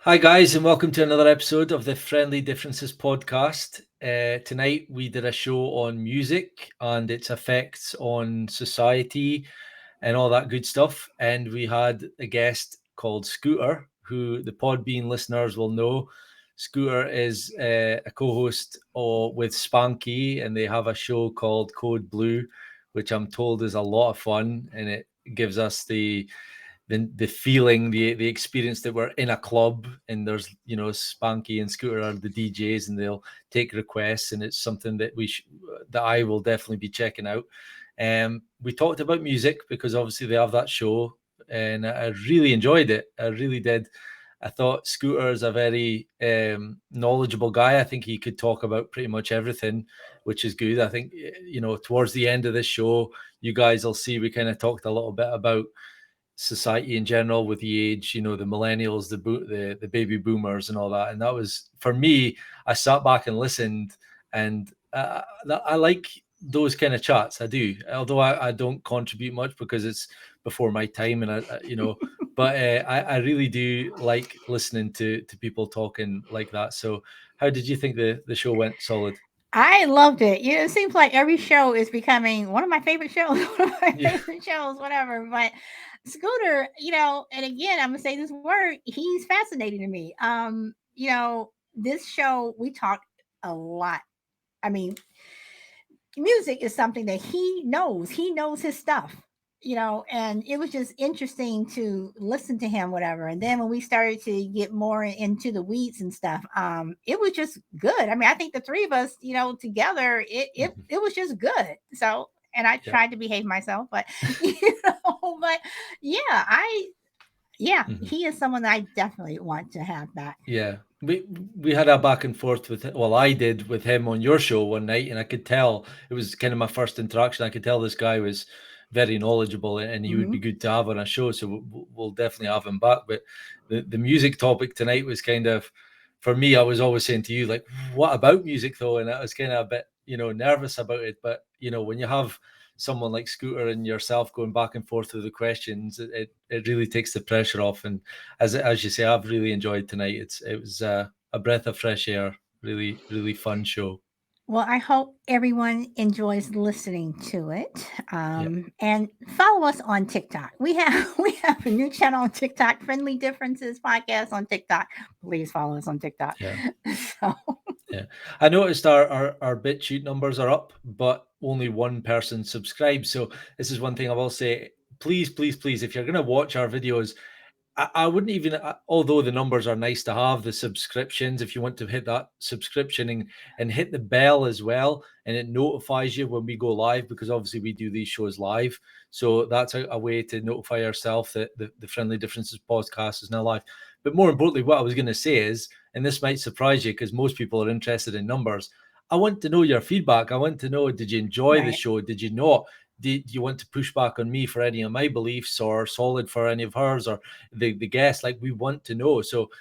Hi, guys, and welcome to another episode of the Friendly Differences podcast. Tonight, we did a show on music and its effects on society and all that good stuff. And we had a guest called Scooter, who the Podbean listeners will know. Scooter is a co-host with Spanky, and they have a show called Code Blue, which I'm told is a lot of fun, and it gives us the feeling, the experience that we're in a club and there's Spanky and Scooter are the DJs and they'll take requests, and it's something that that I will definitely be checking out. We talked about music because obviously they have that show, and I really enjoyed it. I really did. I thought Scooter is a very knowledgeable guy. I think he could talk about pretty much everything, which is good. I think towards the end of this show, you guys will see we kind of talked a little bit about society in general with the age, the millennials, the baby boomers and all that. And that was, for me, I sat back and listened, and I like those kind of chats. I do, although I don't contribute much because it's before my time, and but I really do like listening to people talking like that. So how did you think the show went? Solid? I loved it. It seems like every show is becoming one of my favorite shows, one of my Yeah. favorite shows, whatever. But Scooter, and again, I'm gonna say this word, he's fascinating to me. This show we talk a lot. I mean, music is something that he knows. He knows his stuff, and it was just interesting to listen to him, whatever. And then when we started to get more into the weeds and stuff, it was just good. I mean, I think the three of us, together, Mhm. it was just good. So, and I Yeah. tried to behave myself, but but yeah, yeah, Mhm. he is someone that I definitely want to have back. Yeah, we had a back and forth well, I did with him on your show one night, and I could tell it was kind of my first interaction. I could tell this guy was very knowledgeable, and he would be Hmm. good to have on a show. So we'll definitely have him back. But the music topic tonight was kind of, for me, I was always saying to you, like, what about music though? And I was kind of a bit, nervous about it. But when you have someone like Scooter and yourself going back and forth with the questions, it really takes the pressure off. And as you say, I've really enjoyed tonight. It was a breath of fresh air. Really, really fun show. Well, I hope everyone enjoys listening to it. Yeah, And follow us on TikTok. We have we have a new channel on TikTok, Friendly Differences Podcast on TikTok. Please follow us on TikTok. yeah, So yeah. I noticed our BitChute numbers are up, but only one person subscribes. So this is one thing I will say. Please, please, please, if you're going to watch our videos, I wouldn't even, although the numbers are nice to have, the subscriptions, if you want to hit that subscription and hit the bell as well, and it notifies you when we go live, because obviously we do these shows live. So that's a way to notify yourself that the Friendly Differences podcast is now live. But more importantly, what I was going to say is, and this might surprise you because most people are interested in numbers, I want to know your feedback. I want to know, did you enjoy the right. show? Did you not? Did you want to push back on me for any of my beliefs, or Solid for any of hers, or the guests? Like, we want to know. So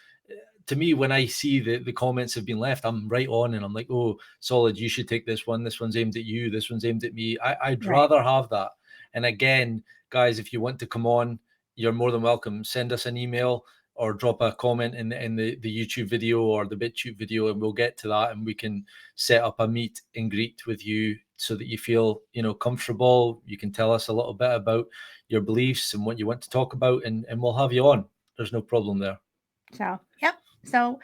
to me, when I see the comments have been left, I'm right on, and I'm like, oh, Solid, you should take this one. This one's aimed at you. This one's aimed at me. I'd Right. rather have that. And again, guys, if you want to come on, you're more than welcome. Send us an email or drop a comment in the YouTube video or the BitChute video, and we'll get to that, and we can set up a meet and greet with you so that you feel comfortable. You can tell us a little bit about your beliefs and what you want to talk about, and we'll have you on. There's no problem there. So yep. So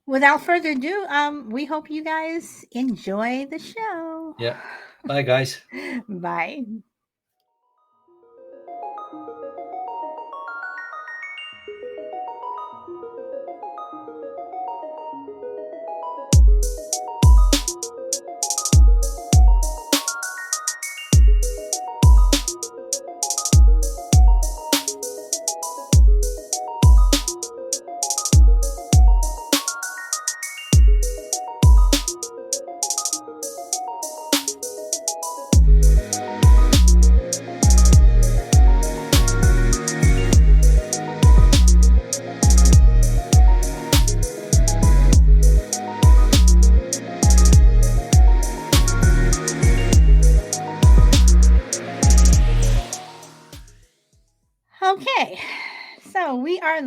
without further ado, we hope you guys enjoy the show. Yeah. Bye, guys. Bye.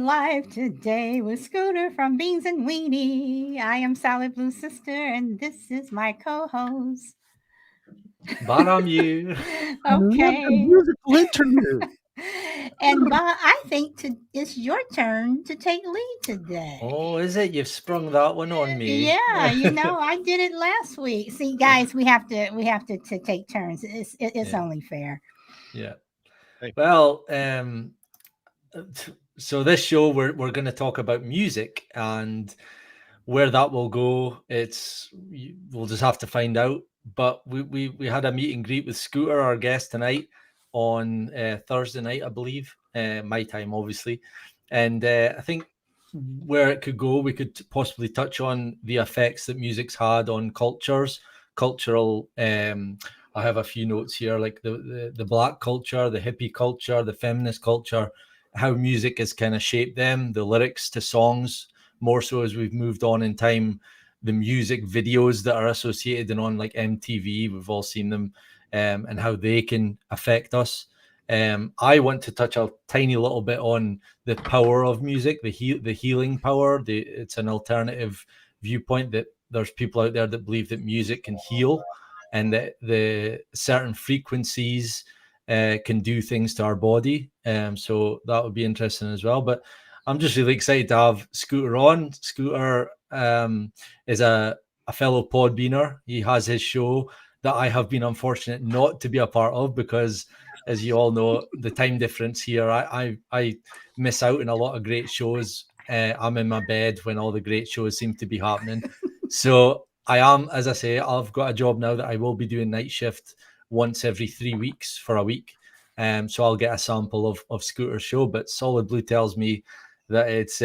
live today with Scooter from Beans and Weenie. I am Solid Blue Sister, and this is my co-host. Baram you. Okay. Musical interlude. And Bob, I think it's your turn to take lead today. Oh, is it? You've sprung that one on me. Yeah, I did it last week. See, guys, we have to take turns. It's only fair. Yeah. Well, so this show we're going to talk about music, and where that will go, we'll just have to find out. But we had a meet and greet with Scooter, our guest tonight, on Thursday night, I believe, my time, obviously. And I think where it could go, we could possibly touch on the effects that music's had on cultural. I have a few notes here, like the black culture, the hippie culture, the feminist culture, how music has kind of shaped them, the lyrics to songs, more so as we've moved on in time, the music videos that are associated and on like MTV, we've all seen them, and how they can affect us. I want to touch a tiny little bit on the power of music, the healing power. It's an alternative viewpoint that there's people out there that believe that music can heal, and that the certain frequencies can do things to our body. So that would be interesting as well. But I'm just really excited to have Scooter on. Scooter is a fellow Podbeaner. He has his show that I have been unfortunate not to be a part of because, as you all know, the time difference here, I miss out on a lot of great shows. I'm in my bed when all the great shows seem to be happening. So I am, as I say, I've got a job now that I will be doing night shift once every 3 weeks for a week. So I'll get a sample of Scooter's show. But Solid Blue tells me that it's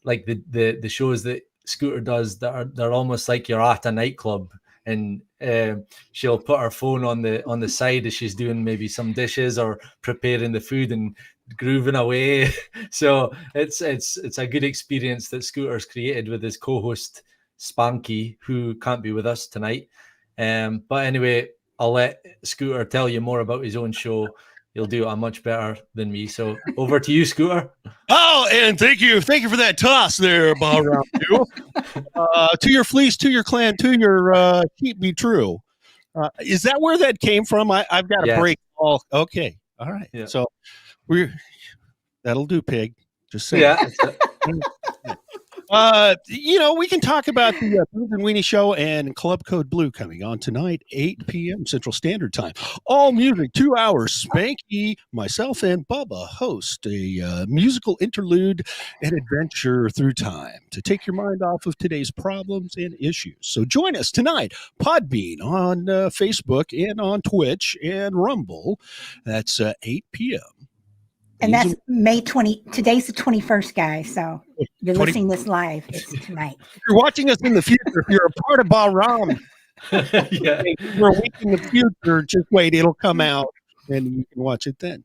like the shows that Scooter does that they're almost like you're at a nightclub, and she'll put her phone on the side as she's doing maybe some dishes or preparing the food and grooving away. So it's a good experience that Scooter's created with his co-host Spanky, who can't be with us tonight. But anyway, I'll let Scooter tell you more about his own show. He'll do it much better than me. So over to you, Scooter. Oh, and thank you for that toss there, Bob. To your fleece, to your clan, to your keep me true. Is that where that came from? I've got to break all. Okay, all right. Yeah. So that'll do, pig. Just saying. Yeah. We can talk about the Beans and Weenie show and Club Code Blue coming on tonight, 8 p.m. Central Standard Time. All music, 2 hours. Spanky, myself, and Bubba host a musical interlude and adventure through time to take your mind off of today's problems and issues. So join us tonight, Podbean on Facebook and on Twitch and Rumble. That's 8 p.m. And that's May 20. Today's the 21st, guys. So you're listening this live. It's tonight. If you're watching us in the future, if you're a part of Bahram, yeah, we're a week in the future. Just wait, it'll come out, and you can watch it then.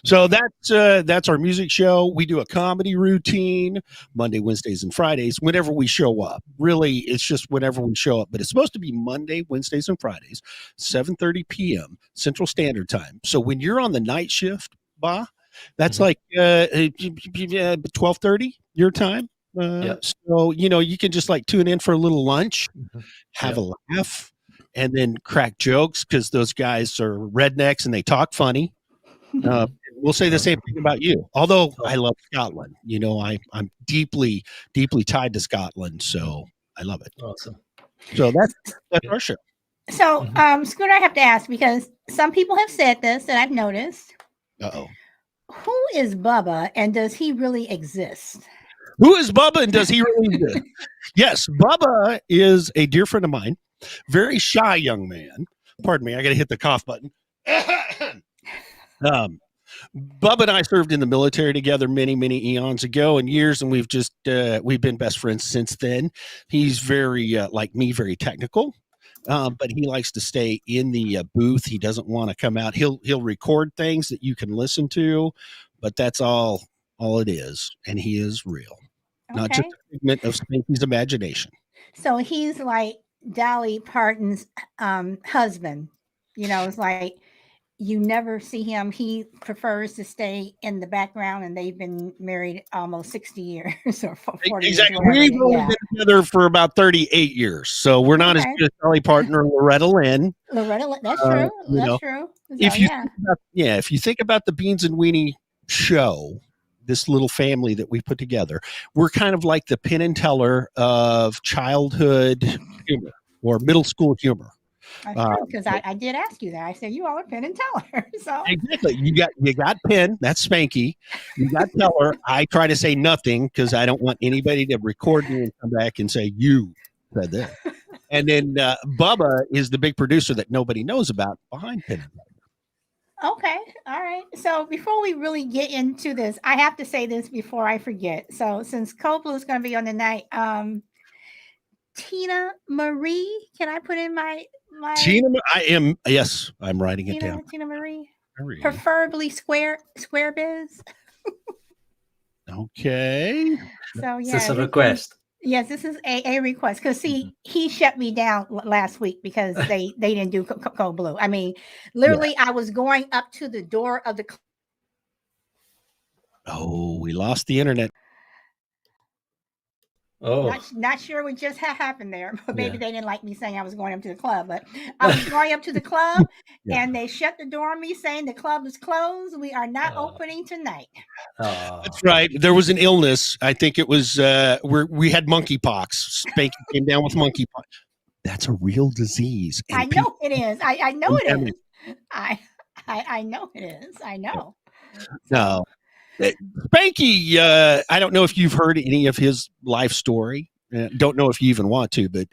So that's our music show. We do a comedy routine Monday, Wednesdays, and Fridays whenever we show up. Really, it's just whenever we show up. But it's supposed to be Monday, Wednesdays, and Fridays, 7:30 p.m. Central Standard Time. So when you're on the night shift, that's like 12:30 your time. So, you can just like tune in for a little lunch, have a laugh, and then crack jokes because those guys are rednecks and they talk funny. We'll say the same thing about you. Although I love Scotland. I'm deeply, deeply tied to Scotland. So I love it. Awesome. So that's our show. So, Scooter, I have to ask because some people have said this and I've noticed. Uh-oh. Who is Bubba and does he really exist? Who is Bubba and does he really exist? Yes, Bubba is a dear friend of mine, very shy young man. Pardon me, I got to hit the cough button. Bubba and I served in the military together many, many eons ago and years, and we've been best friends since then. He's very, like me, very technical. But he likes to stay in the booth. He doesn't want to come out. He'll record things that you can listen to, but that's all it is. And he is real, not just a figment of Spanky's imagination. So he's like Dolly Parton's husband. It's like you never see him. He prefers to stay in the background, and they've been married almost 60 years or 40 Exactly. years. Whatever. We've only Yeah. been together for about 38 years, so we're not as Okay. good as Dolly Parton or Loretta Lynn. Loretta, that's Uh, true. you know, That's true. So, If you yeah. if you think about the Beans and Weenie show, this little family that we put together, we're kind of like the Penn and Teller of childhood humor or middle school humor. That's true, because I did ask you that. I said you all are Penn and Teller. So Exactly. You got Penn, that's Spanky. You got Teller. I try to say nothing because I don't want anybody to record me and come back and say you said this. And then Bubba is the big producer that nobody knows about behind Penn and Teller. okay, all right. So before we really get into this, I have to say this before I forget. So since Cold Blue is going to be on the night, Tina Marie, can I put in my Yes, I'm writing it down. Tina Marie, preferably square biz. Okay. So Is yeah, this a request? Yes, this is a request because see, he shut me down last week because they didn't do Cold Blue. I mean, literally, I was going up to the door of the. Oh, we lost the internet. Oh, Not sure what just happened there, but maybe Yeah. they didn't like me saying I was going up to the club. But I was going up to the club, Yeah. and they shut the door on me, saying the club is closed. We are not Oh. opening tonight. oh. That's right. There was an illness. I think it was we had monkeypox. Spanky came down with monkeypox. That's a real disease. And I know it is. I know it pandemic. is. I know it is. I know. No. Spanky, I don't know if you've heard any of his life story. Don't know if you even want to, but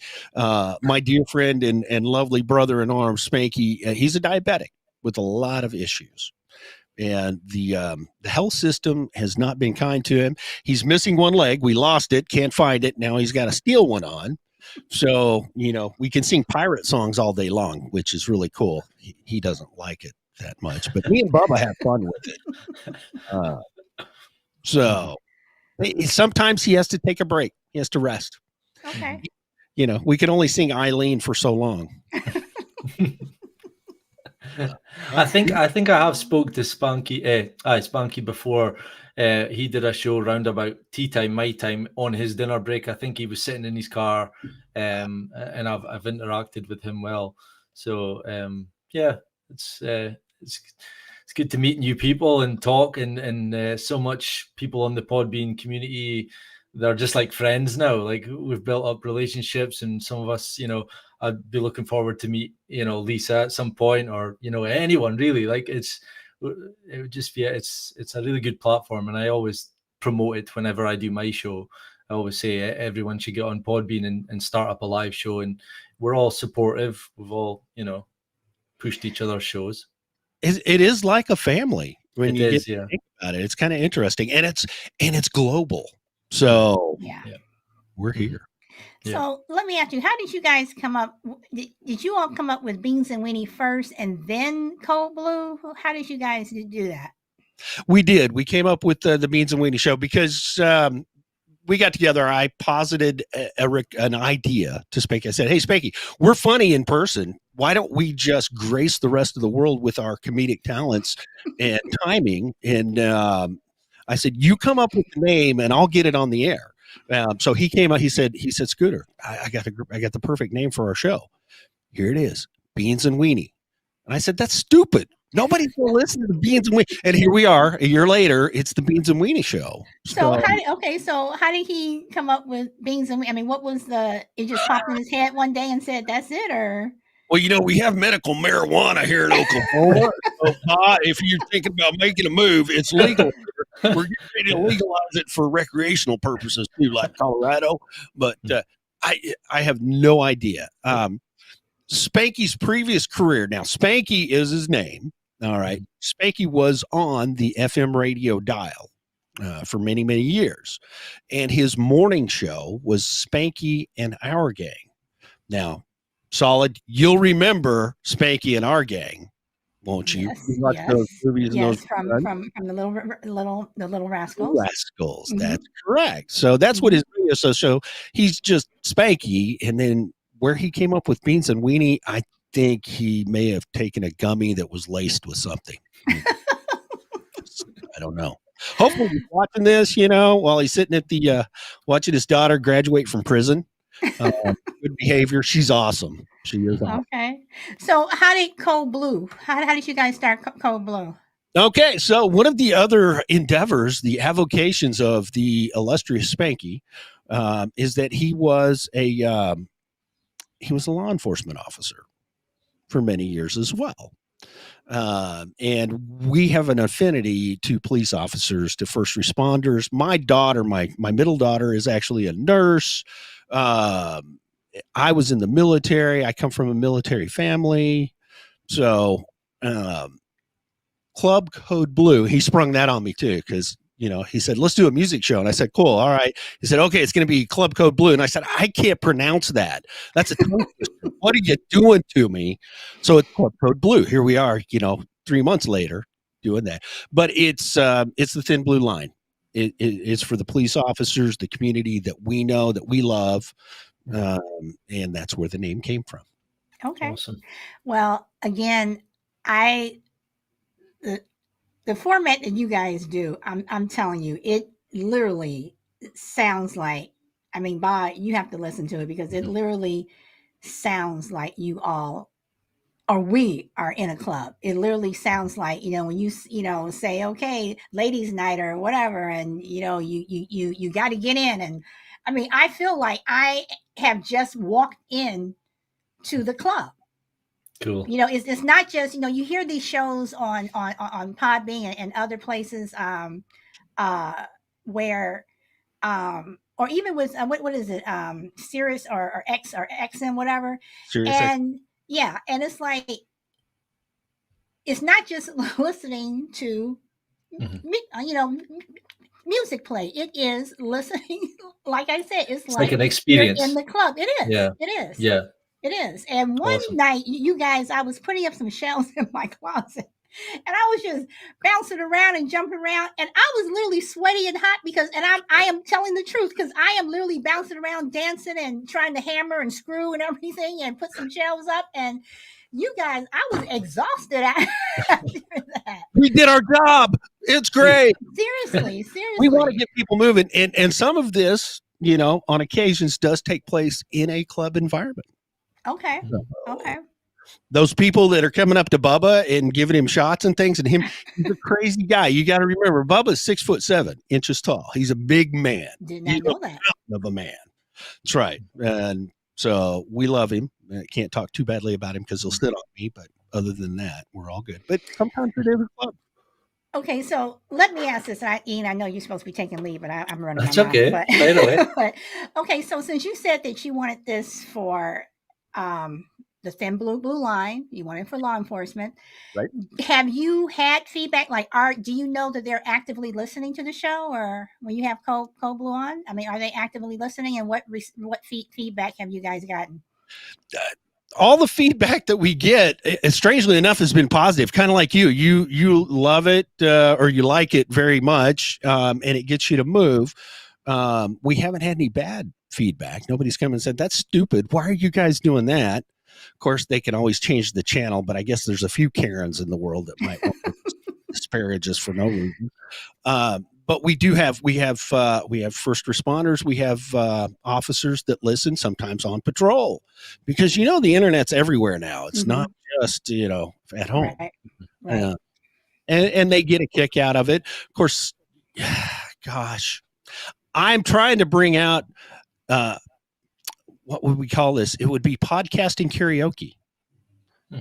my dear friend and lovely brother in arms, Spanky, he's a diabetic with a lot of issues. And the health system has not been kind to him. He's missing one leg. We lost it, can't find it. Now he's got to steal one on. So, we can sing pirate songs all day long, which is really cool. He doesn't like it that much, but me and Bubba have fun with it. So sometimes he has to take a break. He has to rest. Okay. We can only sing Eileen for so long. I think I have spoke to Spanky before. He did a show round about tea time, my time, on his dinner break. I think he was sitting in his car, and I've interacted with him well. So yeah, it's good to meet new people and talk, and so much people on the Podbean community. They're just like friends now. Like we've built up relationships, and some of us, I'd be looking forward to meet, Lisa at some point, or anyone really. Like it would just be it's a really good platform, and I always promote it whenever I do my show. I always say everyone should get on Podbean and start up a live show, and we're all supportive. We've all pushed each other's shows. It is like a family when you think about it. It's kind of interesting, and it's global. So Yeah. we're here. So let me ask you, how did you guys come up? Did you all come up with Beans and Weenie first and then Cold Blue? How did you guys do that? We did. We came up with the Beans and Weenie show because we got together. I posited an idea to Spanky. I said, "Hey, Spanky, we're funny in person. Why don't we just grace the rest of the world with our comedic talents and timing?" And I said, "You come up with the name, and I'll get it on the air." So he came out. He said, "Scooter, I got the perfect name for our show. Here it is, Beans and Weenie." And I said, "That's stupid. Nobody's going to listen to the Beans and Weenie." And here we are, a year later. It's the Beans and Weenie show. So how did he come up with Beans and Weenie? I mean, what was it just popped in his head one day and said, "That's it," or? Well, we have medical marijuana here in Oklahoma. So, if you're thinking about making a move, it's legal. We're getting ready to legalize it for recreational purposes too, like Colorado. But I have no idea. Spanky's previous career. Now, Spanky is his name. All right. Spanky was on the FM radio dial for many, many years. And his morning show was Spanky and Our Gang. Now, Solid, you'll remember Spanky and Our Gang, won't you? Yes, You watch those movies and those from the little Rascals. Rascals. Mhm. That's correct. So that's what his radio show. So he's just Spanky, and then where he came up with Beans and Weenie, I think he may have taken a gummy that was laced with something. I don't know. Hopefully he's watching this, while he's sitting at the watching his daughter graduate from prison. Good behavior. She's awesome. She is awesome. Okay. So how did Code Blue? How did you guys start Code Blue? Okay, so one of the other endeavors, the avocations of the illustrious Spanky, is that he was a law enforcement officer for many years as well. And we have an affinity to police officers, to first responders. My daughter, my middle daughter, is actually a nurse. I was in the military. I come from a military family. So Club Code Blue, he sprung that on me too, because he said, let's do a music show. And I said, cool. All right. He said, okay, it's going to be Club Code Blue. And I said, I can't pronounce that. That's a tongue twister. What are you doing to me? So it's Club Code Blue. Here we are, 3 months later doing that. But it's the thin blue line. It's for the police officers, the community that we know, that we love. And that's where the name came from. Okay. Awesome. Well, again, the format that you guys do, I'm telling you, it literally sounds like, Bob, you have to listen to it because it literally sounds like you all, or we are in a club. It literally sounds like, when you say, okay, ladies' night or whatever, and, you got to get in. And I feel like I have just walked in to the club. Cool. It's not just, you hear these shows on Podbean and other places where or even with what is it, Sirius or X or XM, whatever. Sirius and yeah, and it's like, it's not just listening to music play. It is listening, like I said, it's like an experience in the club. It is. Yeah. It is. Yeah. It is. And one night, you guys, I was putting up some shelves in my closet, and I was just bouncing around and jumping around, and I was literally sweaty and hot because, and I am telling the truth, because I am literally bouncing around, dancing and trying to hammer and screw and everything and put some shelves up. And you guys, I was exhausted after that. We did our job. It's great. Seriously. We want to get people moving. And some of this, on occasions does take place in a club environment. Okay. Those people that are coming up to Bubba and giving him shots and things, and he's a crazy guy. You got to remember, Bubba's 6'7" tall. He's a big man. Did not know that. Of a man. That's right. And so we love him. I can't talk too badly about him because he'll sit on me. But other than that, we're all good. But sometimes it is a club. Okay, so let me ask this. Ian, I know you're supposed to be taking leave, but I'm running. That's okay. Mouth, by the way. But okay, so since you said that you wanted this for the thin blue line, you want it for law enforcement, right? Have you had feedback? Like, do you know that they're actively listening to the show, or when you have Code Blue on? Are they actively listening? And what feedback have you guys gotten? All the feedback that we get, strangely enough, has been positive. Kind of like you love it or you like it very much, and it gets you to move. We haven't had any bad feedback. Nobody's come and said, that's stupid. Why are you guys doing that? Of course, they can always change the channel, but I guess there's a few Karens in the world that might want to disparage us for no reason. But we have first responders. We have officers that listen, sometimes on patrol, because the internet's everywhere now. It's not just at home, right. And they get a kick out of it. Of course, gosh, I'm trying to bring out what would we call this? It would be podcasting karaoke.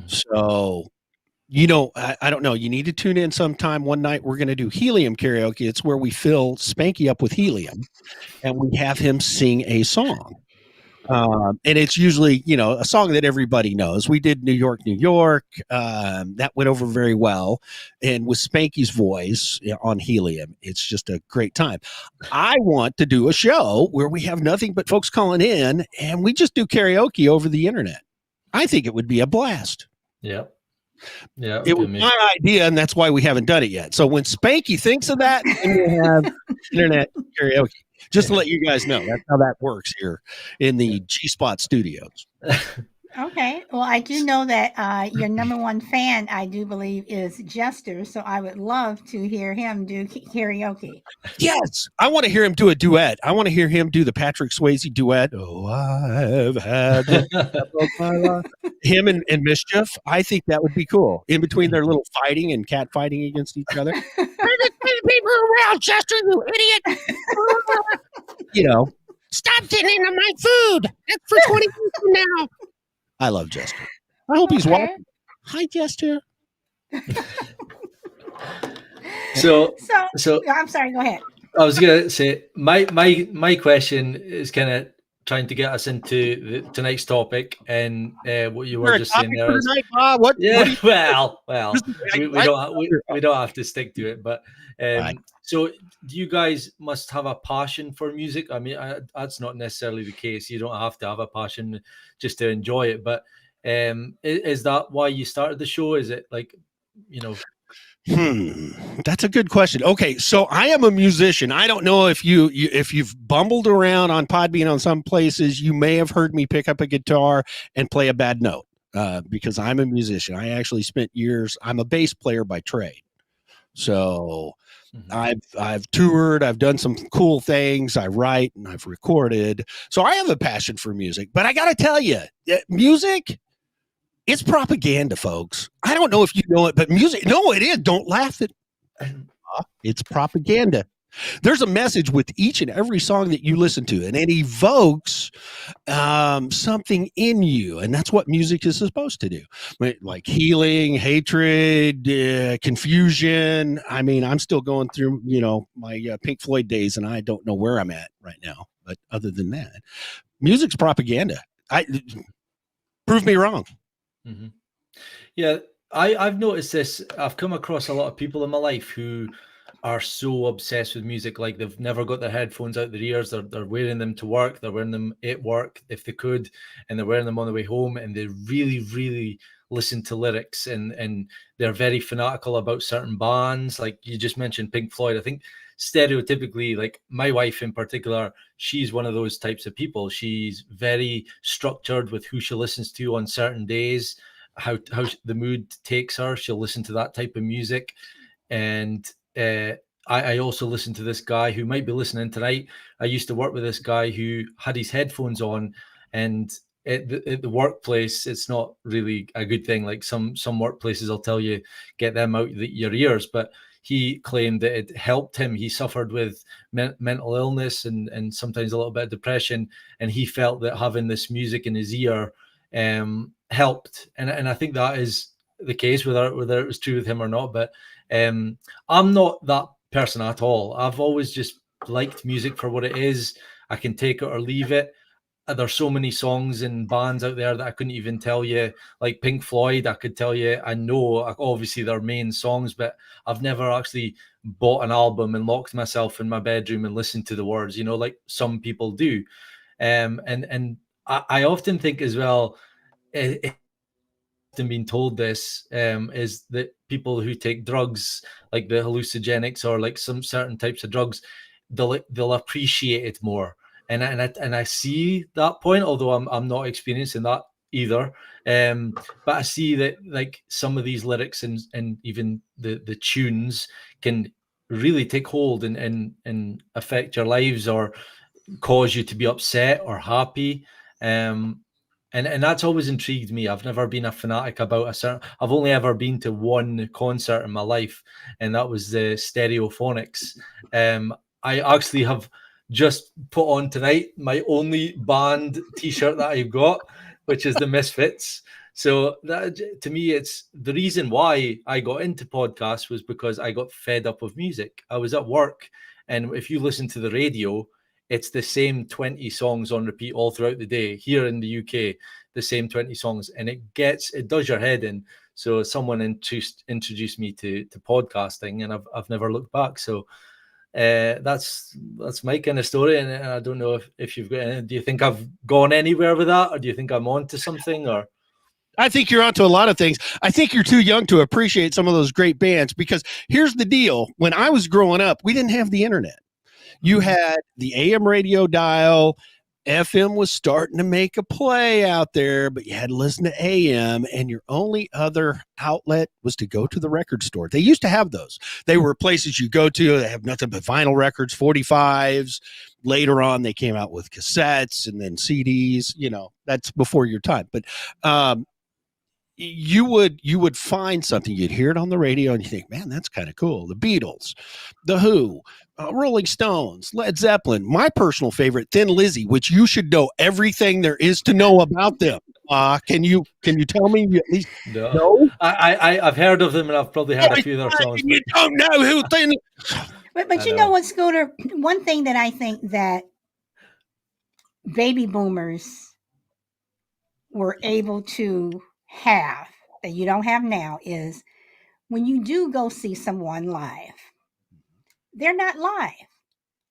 So. I don't know. You need to tune in sometime. One night we're going to do helium karaoke. It's where we fill Spanky up with helium and we have him sing a song. And it's usually, a song that everybody knows. We did New York, New York. That went over very well. And with Spanky's voice on helium, it's just a great time. I want to do a show where we have nothing but folks calling in and we just do karaoke over the internet. I think it would be a blast. Yeah. Yeah, it was my idea, and that's why we haven't done it yet. So when Spanky thinks of that, then we'll have internet karaoke. Just to let you guys know, that's how that works here in the G-Spot studios. Okay. Well, I do know that your number one fan, I do believe, is Jester. So I would love to hear him do karaoke. Yes, I want to hear him do a duet. I want to hear him do the Patrick Swayze duet. Oh, I've had the love of my life. Him and Mischief. I think that would be cool. In between their little fighting and cat fighting against each other. People around, Chester, you idiot. You know, stop getting into my food. That's for 20 years from now. I love Jester. I hope he's watching. Hi, Jester. So I'm sorry. Go ahead. I was gonna say my question is kind of trying to get us into tonight's topic, and what you were just saying there. Tonight, what? Yeah. Well. We don't have to stick to it, but Right. So do you guys must have a passion for music? I mean, that's not necessarily the case. You don't have to have a passion just to enjoy it, but is that why you started the show? Is it like, you know? That's a good question. Okay, so I am a musician. I don't know if if you've bumbled around on Podbean on some places, you may have heard me pick up a guitar and play a bad note because I'm a musician. I actually spent years. I'm a bass player by trade, so I've toured. I've done some cool things. I write and I've recorded. So I have a passion for music. But I got to tell you, music. It's propaganda, folks. I don't know if you know it, but music, no, it is. Don't laugh at it. It's propaganda. There's a message with each and every song that you listen to, and it evokes something in you. And that's what music is supposed to do. Like healing, hatred, confusion. I mean, I'm still going through, my Pink Floyd days, and I don't know where I'm at right now. But other than that, music's propaganda. Prove me wrong. Mm-hmm. Yeah, I've noticed this. I've come across a lot of people in my life who are so obsessed with music, like they've never got their headphones out their ears. They're wearing them to work. They're wearing them at work if they could, and they're wearing them on the way home. And they really, really listen to lyrics, and they're very fanatical about certain bands. Like you just mentioned Pink Floyd. I think stereotypically, like my wife in particular, she's one of those types of people. She's very structured with who she listens to on certain days, how the mood takes her. She'll listen to that type of music. And I also listen to this guy who might be listening tonight. I used to work with this guy who had his headphones on, and at the workplace, it's not really a good thing. Like some workplaces will tell you, get them out your ears, but he claimed that it helped him. He suffered with mental illness and sometimes a little bit of depression. And he felt that having this music in his ear helped. And I think that is the case, whether it was true with him or not. But I'm not that person at all. I've always just liked music for what it is. I can take it or leave it. There's so many songs and bands out there that I couldn't even tell you. Like Pink Floyd, I could tell you, I know obviously their main songs, but I've never actually bought an album and locked myself in my bedroom and listened to the words, like some people do. And I often think as well, often been told this, is that people who take drugs, like the hallucinogenics or like some certain types of drugs, they'll appreciate it more. And I see that point, although I'm not experiencing that either. But I see that like some of these lyrics and even the tunes can really take hold and affect your lives or cause you to be upset or happy. And that's always intrigued me. I've never been a fanatic about I've only ever been to one concert in my life, and that was the Stereophonics. I actually have just put on tonight my only band t-shirt that I've got, which is the Misfits. So that, to me, it's the reason why I got into podcasts was because I got fed up with music. I was at work, and if you listen to the radio, it's the same 20 songs on repeat all throughout the day. Here in the UK, the same 20 songs, and it does your head in. So someone introduced me to podcasting, and I've never looked back. So that's my kind of story, and I don't know if you've got any. Do you think I've gone anywhere with that, or do you think I'm on to something? Or I think you're onto a lot of things. I think you're too young to appreciate some of those great bands, because here's the deal. When I was growing up, we didn't have the internet. You had the AM radio dial. FM was starting to make a play out there, but you had to listen to AM, and your only other outlet was to go to the record store. They used to have those. They were places you go to. They have nothing but vinyl records, 45s. Later on, they came out with cassettes and then CDs. You know, that's before your time. But you would find something, you'd hear it on the radio, and you think, man, that's kind of cool. The Beatles, The Who, Rolling Stones, Led Zeppelin. My personal favorite, Thin Lizzy, which you should know everything there is to know about them. Can you tell me at least? No. I've heard of them, and I've probably heard a few of their songs. You don't know who Thin. But you know what, Scooter? One thing that I think that baby boomers were able to have that you don't have now is when you do go see someone live, they're not live.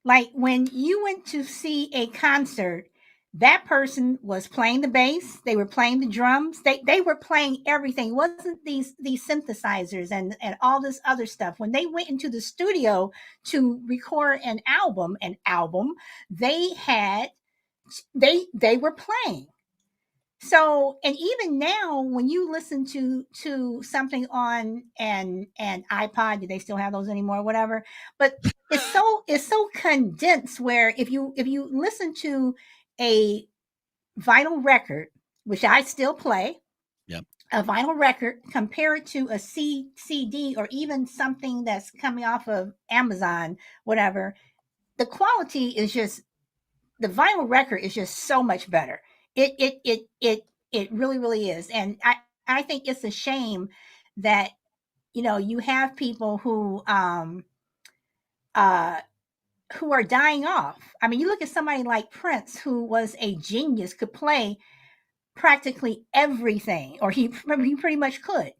Like when you went to see a concert, that person was playing the bass, they were playing the drums, they were playing everything. It wasn't these synthesizers and all this other stuff. When they went into the studio to record an album, they were playing. So, and even now, when you listen to something on an iPod, do they still have those anymore? Whatever. But it's so condensed. Where if you listen to a vinyl record, which I still play, yep, a vinyl record, compare it to a CD or even something that's coming off of Amazon, whatever, the quality is just, the vinyl record is just so much better. It really, really is. And I think it's a shame that, you know, you have people who are dying off. I mean, you look at somebody like Prince, who was a genius, could play practically everything, or he pretty much could,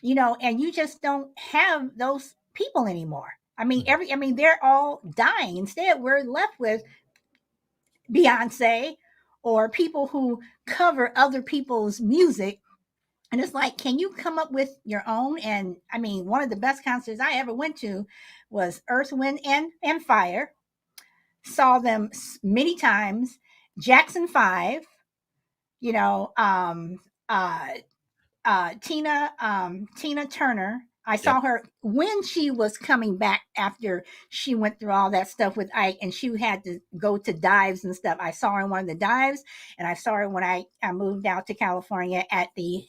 you know, and you just don't have those people anymore. I mean, they're all dying. Instead, we're left with Beyonce or people who cover other people's music. And it's like, can you come up with your own? And I mean, one of the best concerts I ever went to was Earth, Wind, and Fire. Saw them many times. Jackson 5, you know, Tina Turner. I saw her when she was coming back after she went through all that stuff with Ike, and she had to go to dives and stuff. I saw her in one of the dives, and I saw her when I moved out to California at the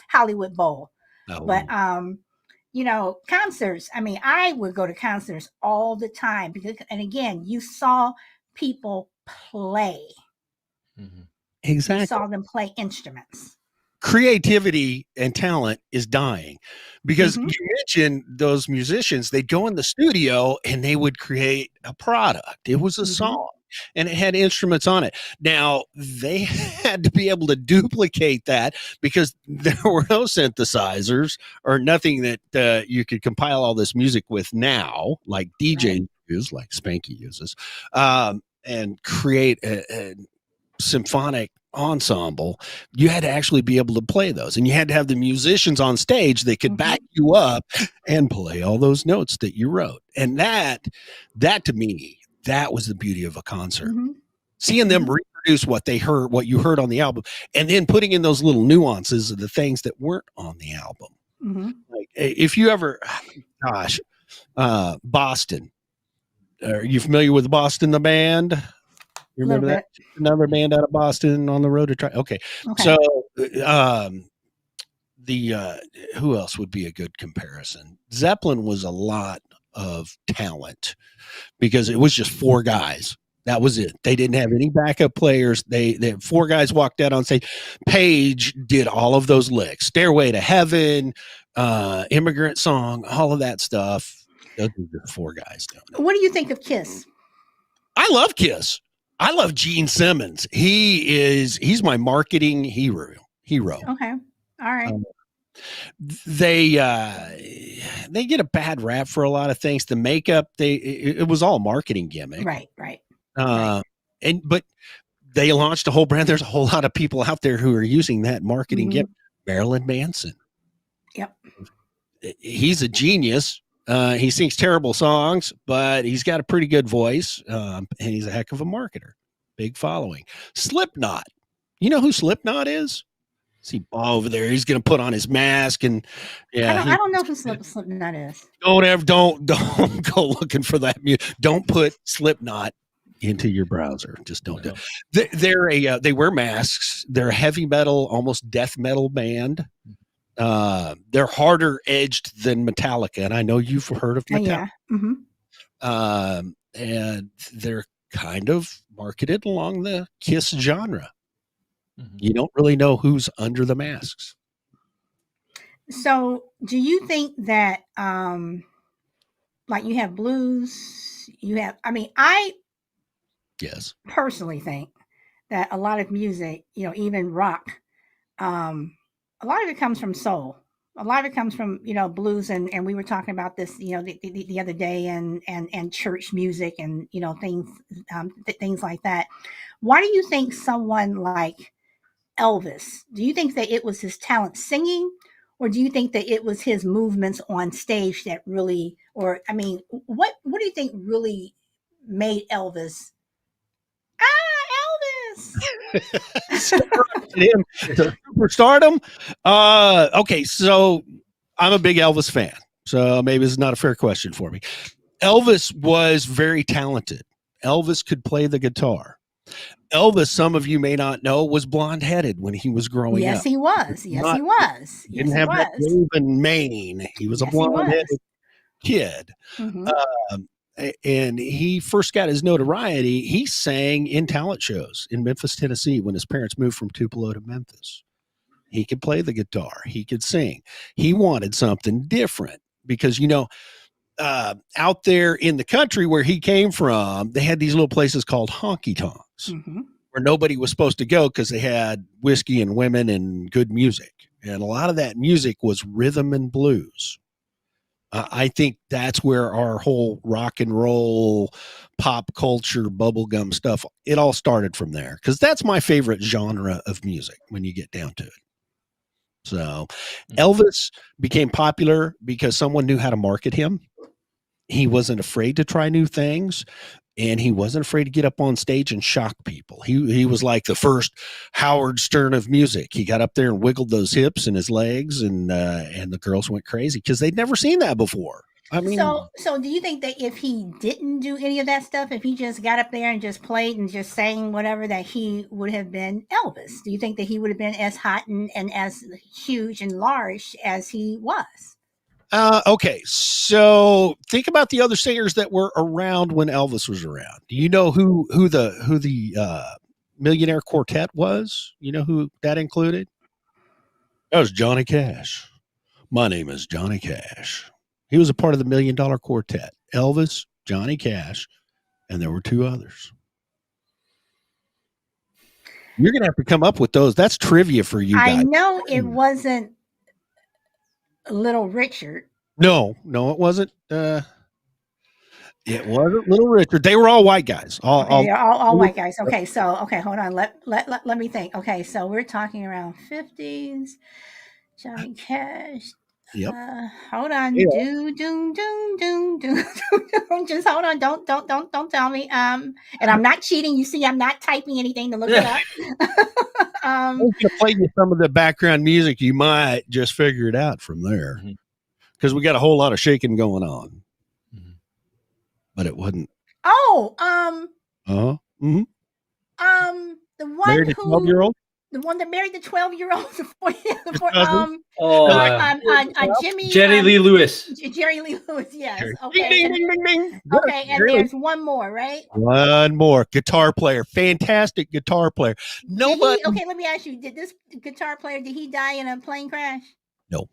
Hollywood Bowl. Oh. But you know, concerts. I mean, I would go to concerts all the time because, and again, you saw people play. Mm-hmm. Exactly. You saw them play instruments. Creativity and talent is dying because you mentioned those musicians, they'd go in the studio and they would create a product. It was a song and it had instruments on it. Now they had to be able to duplicate that because there were no synthesizers or nothing that you could compile all this music with now, like DJ use, like Spanky uses, and create a symphonic ensemble. You had to actually be able to play those, and you had to have the musicians on stage that could back you up and play all those notes that you wrote. And that to me, that was the beauty of a concert. Seeing them reproduce what they heard, what you heard on the album, and then putting in those little nuances of the things that weren't on the album. Like if you ever, Boston, are you familiar with Boston, the band? You remember that? Another band out of Boston, On the Road to Try. Okay. So who else would be a good comparison? Zeppelin was a lot of talent because it was just four guys. That was it. They didn't have any backup players. They had four guys walked out on stage. Page did all of those licks. Stairway to Heaven, Immigrant Song, all of that stuff. Those are the four guys doing it. What do you think of Kiss? I love Kiss. I love Gene Simmons. He's my marketing hero. Okay. All right. They get a bad rap for a lot of things. The makeup, it was all marketing gimmick. Right. But they launched a whole brand. There's a whole lot of people out there who are using that marketing gimmick. Marilyn Manson. Yep. He's a genius. He sings terrible songs, but he's got a pretty good voice, and he's a heck of a marketer. Big following. Slipknot. You know who Slipknot is? See over there. He's going to put on his mask and I don't know who Slipknot is. Don't go looking for that. Don't put Slipknot into your browser. Just don't do it. They wear masks. They're a heavy metal, almost death metal band. They're harder edged than Metallica, and I know you've heard of Metallica. Yeah. Mm-hmm. And they're kind of marketed along the Kiss genre. Mm-hmm. You don't really know who's under the masks. So, do you think that, like, you have blues, I personally think that a lot of music, even rock, a lot of it comes from soul. A lot of it comes from, blues. And we were talking about this, the other day and church music and, things like that. Why do you think someone like Elvis, do you think that it was his talent singing, or do you think that it was his movements on stage that really, what do you think really made Elvis? Him to superstardom. Okay, so I'm a big Elvis fan, so maybe this is not a fair question for me. Elvis was very talented. Elvis could play the guitar. Elvis, some of you may not know, was blonde-headed when he was growing up. Yes, he was. He was. He didn't have that raven mane. He was a blonde-headed kid. Mm-hmm. And he first got his notoriety. He sang in talent shows in Memphis, Tennessee, when his parents moved from Tupelo to Memphis. He could play the guitar. He could sing. He wanted something different because, out there in the country where he came from, they had these little places called honky tonks, mm-hmm. where nobody was supposed to go because they had whiskey and women and good music. And a lot of that music was rhythm and blues. I think that's where our whole rock and roll, pop culture, bubblegum stuff, it all started from there. Because that's my favorite genre of music when you get down to it. So Elvis became popular because someone knew how to market him. He wasn't afraid to try new things, and he wasn't afraid to get up on stage and shock people. He was like the first Howard Stern of music. He got up there and wiggled those hips and his legs, and the girls went crazy because they'd never seen that before. I mean, so do you think that if he didn't do any of that stuff, if he just got up there and just played and just sang whatever, that he would have been Elvis? Do you think that he would have been as hot and as huge and large as he was? Okay, so think about the other singers that were around when Elvis was around. Do you know who the Millionaire Quartet was? You know who that included? That was Johnny Cash. My name is Johnny Cash. He was a part of the $1 Million Quartet. Elvis, Johnny Cash, and there were two others. You're going to have to come up with those. That's trivia for you guys. I know it wasn't Little Richard. No, it wasn't. It wasn't Little Richard. They were all white guys. All white guys. Okay, so hold on. Let me think. Okay, so we're talking around 50s. Johnny Cash. Yep. Hold on. Yeah. Just hold on. Don't tell me. And I'm not cheating. You see, I'm not typing anything to look it up. I'm going to play you some of the background music. You might just figure it out from there, because we got a whole lot of shaking going on. Mm-hmm. But it wasn't. Oh. Mm-hmm. The one married a 12-year-old. The one that married the 12-year-old Jimmy. Jerry Lee Lewis. Jerry Lee Lewis, yes. Okay. Ding, ding, ding, ding. Okay, and there's one more, right? One more. Guitar player. Fantastic guitar player. Nobody. Okay, let me ask you, did this guitar player, did he die in a plane crash? No.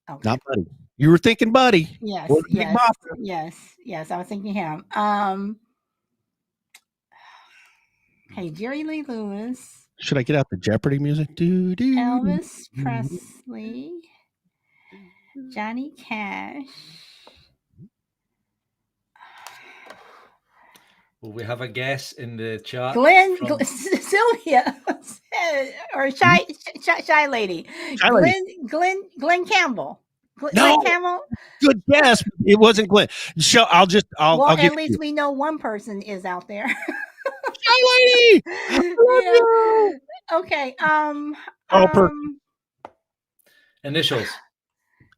Okay. Not Buddy. You were thinking Buddy. Yes. Yes, I was thinking him. Okay, Jerry Lee Lewis. Should I get out the Jeopardy music? Elvis Presley, Johnny Cash. Well, we have a guess in the chat. Sylvia, or Shy Lady. Glenn Campbell. No. Glenn Campbell? Good guess. It wasn't Glenn. So I'll Well, give at least you. we know one person is out there. Hi, lady. I love Yeah. you. Okay. Carl Perkins. Initials.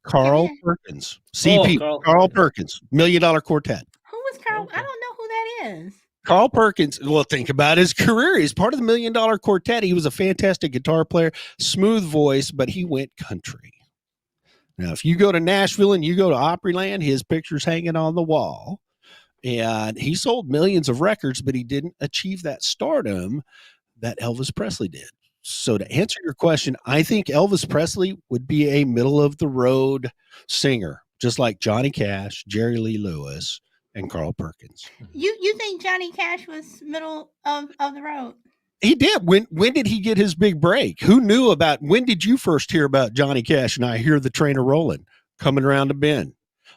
Carl Yeah. Perkins. CP. Carl Perkins. $1 Million Quartet. Who was Carl? Okay. I don't know who that is. Carl Perkins, well, think about his career. He's part of the $1 Million Quartet. He was a fantastic guitar player, smooth voice, but he went country. Now, if you go to Nashville and you go to Opryland, his picture's hanging on the wall. And he sold millions of records, but he didn't achieve that stardom that Elvis Presley did. So to answer your question, I think Elvis Presley would be a middle-of-the-road singer, just like Johnny Cash, Jerry Lee Lewis, and Carl Perkins. You think Johnny Cash was middle of the road? He did. When did he get his big break? Who knew about? When did you first hear about Johnny Cash? And I hear the train a rolling, coming around the bend.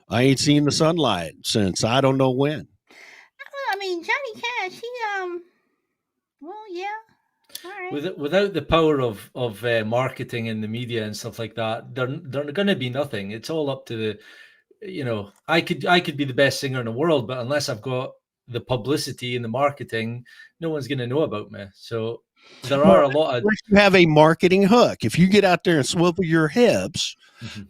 I ain't seen the sunlight since I don't know when. Well, I mean, Johnny Cash. He Well, yeah. All right. Without the power of marketing and the media and stuff like that, they're going to be nothing. It's all up to the, I could be the best singer in the world, but unless I've got the publicity and the marketing, no one's going to know about me. So there are a lot of. You have a marketing hook. If you get out there and swivel your hips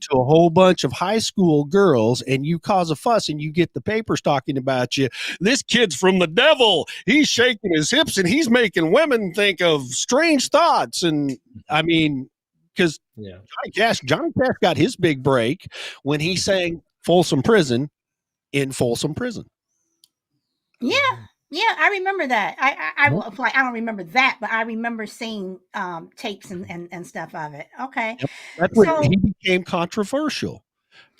to a whole bunch of high school girls and you cause a fuss and you get the papers talking about you, this kid's from the devil. He's shaking his hips and he's making women think of strange thoughts. And I mean, because Johnny Cash got his big break when he sang Folsom Prison in Folsom Prison. Yeah, I remember that. I don't remember that, but I remember seeing tapes and stuff of it. Okay, that's when he became controversial,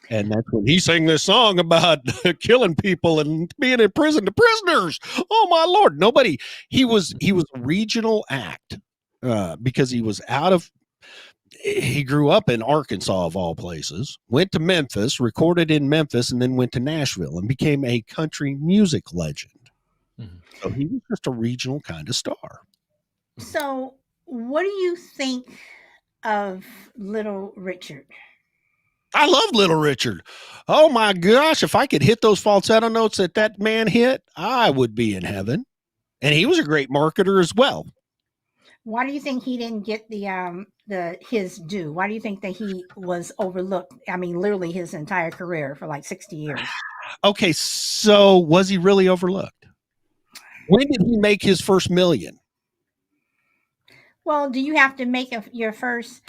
and that's when he sang this song about killing people and being in prison to prisoners. Oh my Lord! He was a regional act because he was he grew up in Arkansas, of all places, went to Memphis, recorded in Memphis, and then went to Nashville and became a country music legend. So he was just a regional kind of star. So what do you think of Little Richard? I love Little Richard. Oh my gosh, if I could hit those falsetto notes that man hit, I would be in heaven. And he was a great marketer as well. Why do you think he didn't get his due? Why do you think that he was overlooked? I mean, literally his entire career for like 60 years. Okay, so was he really overlooked? When did he make his first million? Well, do you have to make your first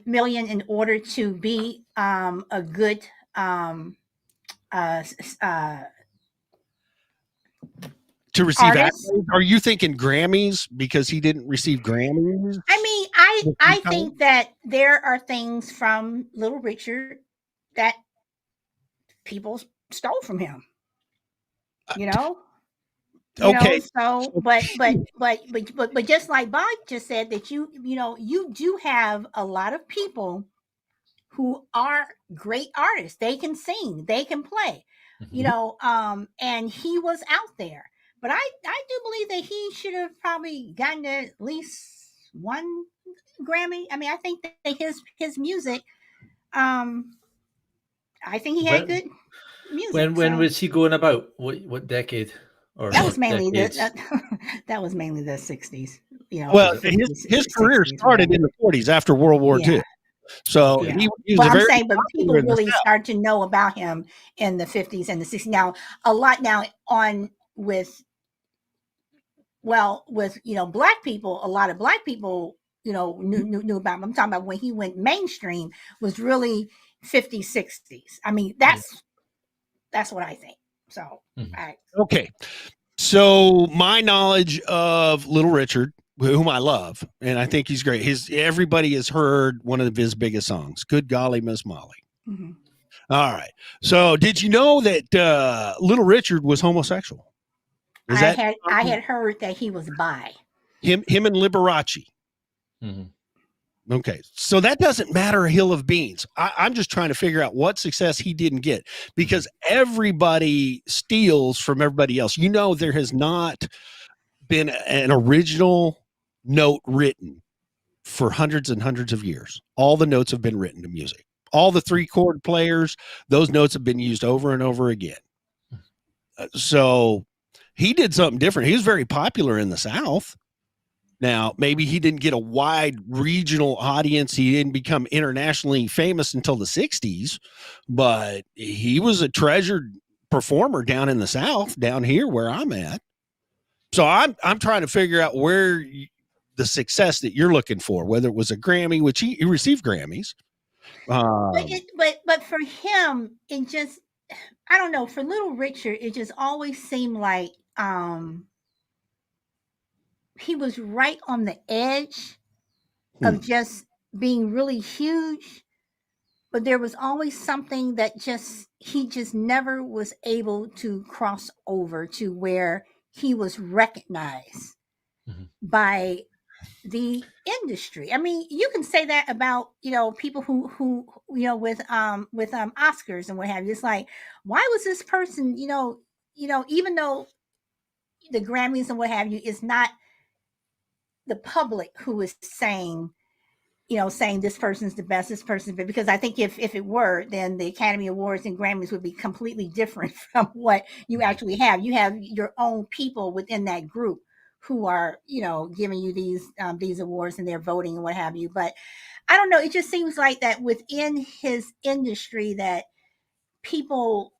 million in order to be a good to receive artist? accolades? Are you thinking Grammys because he didn't receive Grammys? I mean, I think that there are things from Little Richard that people stole from him. Okay. So, but just like Bob just said, that you do have a lot of people who are great artists. They can sing, they can play, and he was out there. But I do believe that he should have probably gotten at least one Grammy. I mean, I think that his music, I think he had good music. When was he going about? What decade? Or that was mainly that was mainly the 60s. Well, his career started in the 40s after World War II. So he was I'm saying, but people really start to know about him in the 50s and the 60s. Now, a lot now on with Black people, a lot of Black people, knew about him. I'm talking about when he went mainstream was really 50s, 60s. I mean, that's what I think. So, okay. So my knowledge of Little Richard, whom I love, and I think he's great. Everybody has heard one of his biggest songs, "Good Golly, Miss Molly." Mm-hmm. All right. So did you know that Little Richard was homosexual? I had heard that he was bi. Him and Liberace. Mm-hmm. Okay, so that doesn't matter a hill of beans. I'm just trying to figure out what success he didn't get, because everybody steals from everybody else. There has not been an original note written for hundreds and hundreds of years. All the notes have been written to music. all the 3-chord players, those notes have been used over and over again. So he did something different. He was very popular in the South. Now, maybe he didn't get a wide regional audience. He didn't become internationally famous until the 60s, but he was a treasured performer down in the South, down here where I'm at. So I'm trying to figure out where the success that you're looking for, whether it was a Grammy, which he received Grammys. But for him, it just, I don't know, for Little Richard, it just always seemed like he was right on the edge of just being really huge, but there was always something that he just never was able to cross over to where he was recognized by the industry. I mean, you can say that about, people who with Oscars and what have you. It's like, why was this person, even though the Grammys and what have you is not the public who is saying this person's the best, this person's the best, because I think if it were, then the Academy Awards and Grammys would be completely different from what you actually have. You have your own people within that group who are, giving you these awards, and they're voting and what have you. But I don't know. It just seems like that within his industry, that people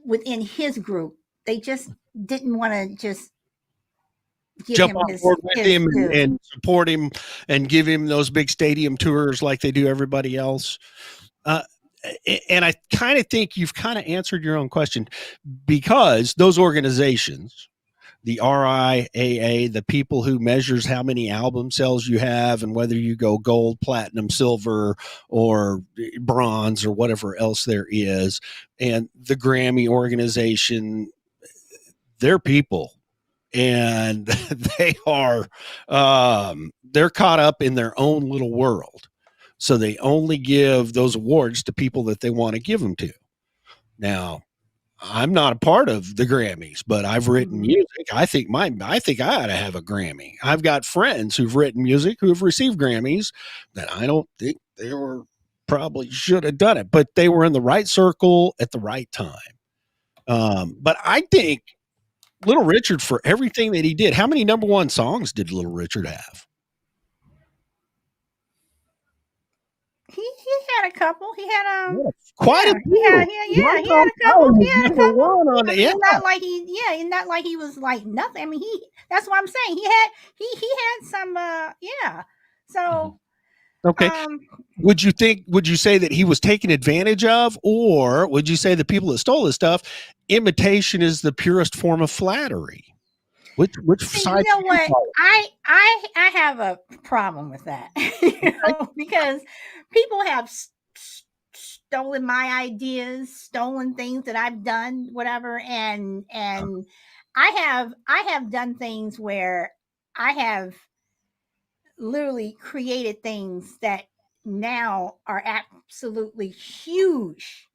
within his group, they just didn't want to just jump on board with him and support him and give him those big stadium tours like they do everybody else. And I kind of think you've kind of answered your own question, because those organizations, the RIAA, the people who measures how many album sales you have and whether you go gold, platinum, silver, or bronze, or whatever else there is, and the Grammy organization, they're people. And they are they're caught up in their own little world, so they only give those awards to people that they want to give them to. Now, I'm not a part of the Grammys, but I've written music. I think I ought to have a Grammy. I've got friends who've written music who have received Grammys that I don't think they were probably should have done it, but they were in the right circle at the right time. But I think Little Richard, for everything that he did, how many number one songs did Little Richard have? He had a couple. He had quite a few. He had a couple. He had a couple. Not like not like he was like nothing. I mean, that's what I'm saying. He had some So okay. Would you say that he was taken advantage of, or would you say the people that stole his stuff, imitation is the purest form of flattery? Which side? You know what? I have a problem with that, because people have stolen my ideas, stolen things that I've done, whatever, and I have done things where I have literally created things that now are absolutely huge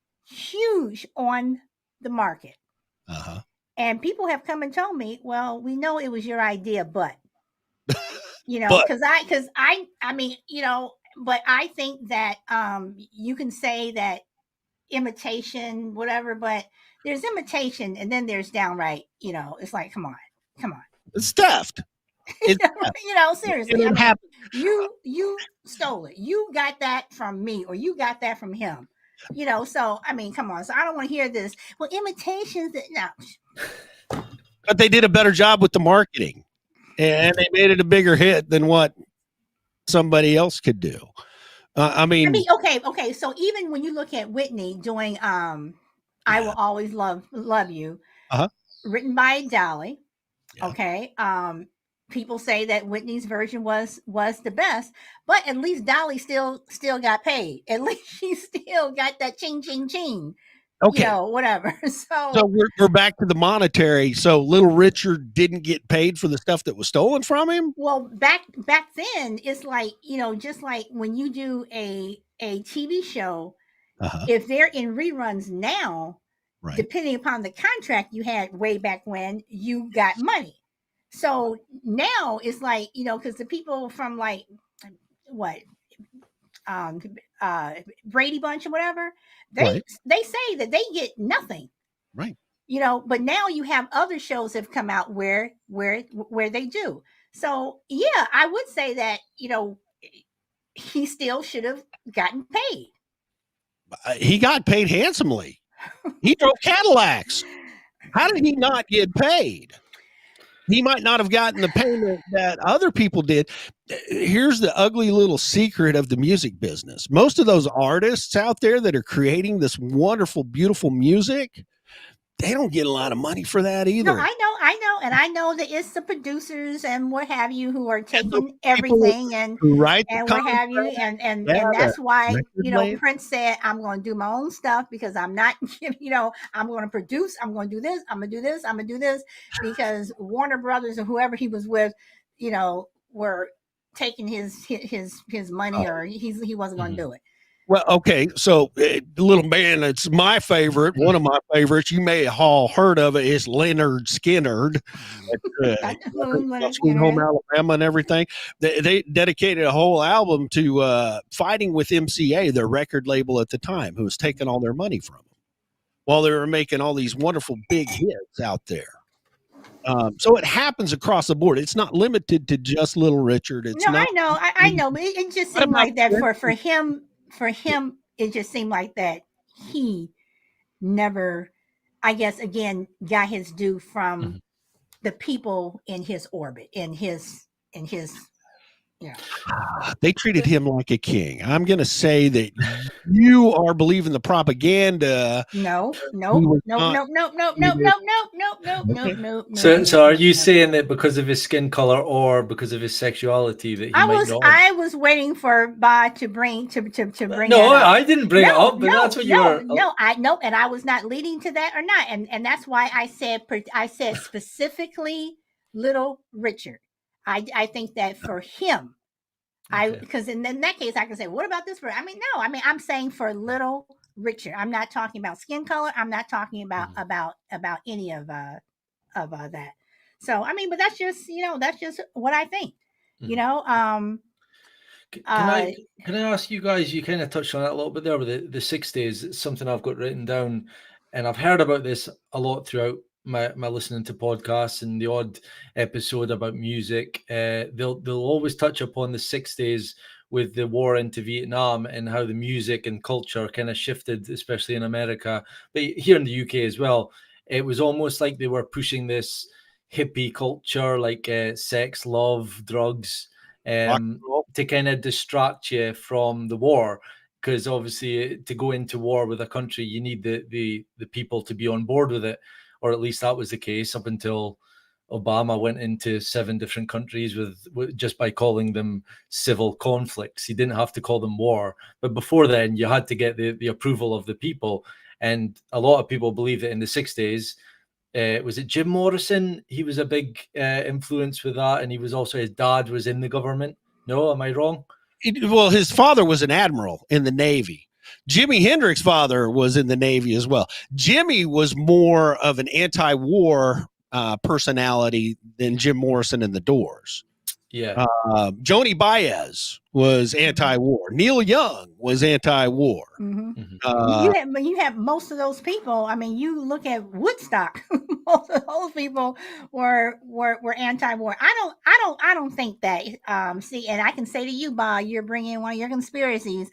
on the market. And people have come and told me, well, we know it was your idea, but because I mean, but I think that you can say that imitation, whatever, but there's imitation, and then there's downright, it's like, come on. It's theft. Seriously. You stole it. You got that from me, or you got that from him. So I mean, come on. So I don't want to hear this. Well, imitations that no. But they did a better job with the marketing, and they made it a bigger hit than what somebody else could do. I mean, okay. So even when you look at Whitney doing "I Will Always Love You," written by Dolly, okay. People say that Whitney's version was the best, but at least Dolly still got paid. At least she still got that ching ching ching. Okay, whatever. So we're back to the monetary. So Little Richard didn't get paid for the stuff that was stolen from him. Well, back then, it's like, just like when you do a TV show, if they're in reruns now, depending upon the contract you had way back when, you got money. So now it's like, because the people from like what Brady Bunch or whatever, they Right. they say that they get nothing. Right. But now you have other shows have come out where they do. So yeah, I would say that he still should have gotten paid. He got paid handsomely. He drove Cadillacs. How did he not get paid? He might not have gotten the payment that other people did. Here's the ugly little secret of the music business. Most of those artists out there that are creating this wonderful, beautiful music, they don't get a lot of money for that either. No, I know, and I know that it's the producers and what have you who are taking everything and what have you, and that's why Prince said, "I'm going to do my own stuff because I'm not, I'm going to produce, I'm going to do this, I'm going to do this, I'm going to do this," because Warner Brothers or whoever he was with, were taking his money, or he wasn't going to do it. Well, okay, so the little man that's my favorite, one of my favorites, you may have all heard of it, is Leonard Skinner. Sweet Home Alabama and everything. They dedicated a whole album to fighting with MCA, their record label at the time, who was taking all their money from them while they were making all these wonderful big hits out there. So it happens across the board. It's not limited to just Little Richard. It's not. I know, but it just seemed like that for him. For him, it just seemed like that he never, I guess, again, got his due from the people in his orbit, in his. They treated him like a king. I'm going to say that you are believing the propaganda. No. So are you saying that because of his skin color or because of his sexuality that he I was waiting for Bob to bring to bring. No, I didn't bring it up, but that's what you were. No, and I was not leading to that or not, and that's why I said specifically Little Richard. I think that for him, because in that case I can say, what about this? I'm saying for Little Richard. I'm not talking about skin color. I'm not talking about any of that. So but that's just what I think. Can I ask you guys? You kind of touched on that a little bit there with the 60s. It's something I've got written down, and I've heard about this a lot throughout my listening to podcasts and the odd episode about music. They'll always touch upon the 60s with the war into Vietnam and how the music and culture kind of shifted, especially in America, but here in the UK as well. It was almost like they were pushing this hippie culture, like sex, love, drugs, to kind of distract you from the war. Because obviously, to go into war with a country, you need the people to be on board with it, or at least that was the case up until Obama went into 7 different countries with just by calling them civil conflicts. He didn't have to call them war, but before then, you had to get the approval of the people. And a lot of people believe that in the 60s, was it Jim Morrison? He was a big influence with that, and he was also, his dad was in the government. No, am I wrong? Well, his father was an admiral in the Navy. Jimi Hendrix's father was in the Navy as well. Jimmy was more of an anti-war personality than Jim Morrison and the Doors. Yeah. Joni Baez was anti-war. Neil Young was anti-war. You have most of those people. You look at Woodstock. Most of those people were anti-war. I don't think that. See, and I can say to you, Bob, you're bringing one of your conspiracies,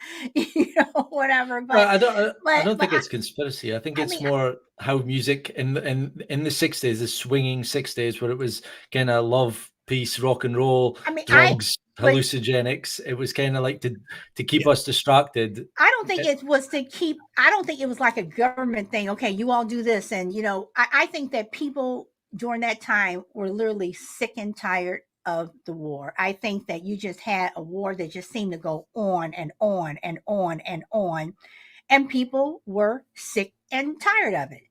whatever. But I don't think it's conspiracy. I think it's more how music in the 60s, the swinging 60s, where it was kind of love, peace, rock and roll, drugs, hallucinogenics. It was kind of like to keep us distracted. I don't think it was to keep. I don't think it was like a government thing. Okay, you all do this, and I think that people during that time were literally sick and tired of the war. I think that you just had a war that just seemed to go on and on and on and on, and people were sick and tired of it.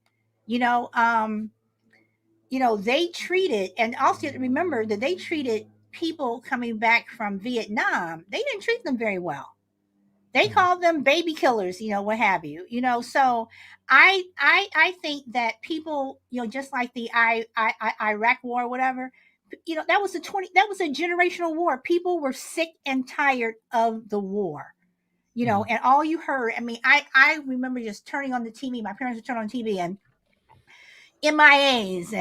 They treated, and also remember that they treated people coming back from Vietnam. They didn't treat them very well. They called them baby killers, what have you. So I think that people, just like the Iraq war, or whatever, that was a generational war. People were sick and tired of the war. you know, and all you heard, I mean, I remember just turning on the TV. My parents would turn on TV and MIAs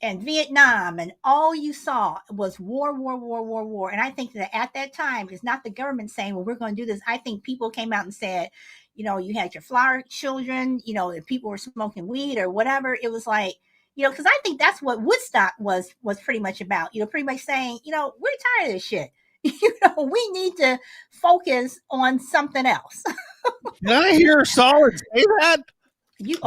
and Vietnam, and all you saw was war, war, war, war, war. And I think that at that time, it's not the government saying, well, we're going to do this. I think people came out and said, you know, you had your flower children, you know, if people were smoking weed or whatever. It was like, you know, because I think that's what Woodstock was pretty much about, you know, pretty much saying, you know, we're tired of this shit. You know, we need to focus on something else. Did I hear Solid say that? You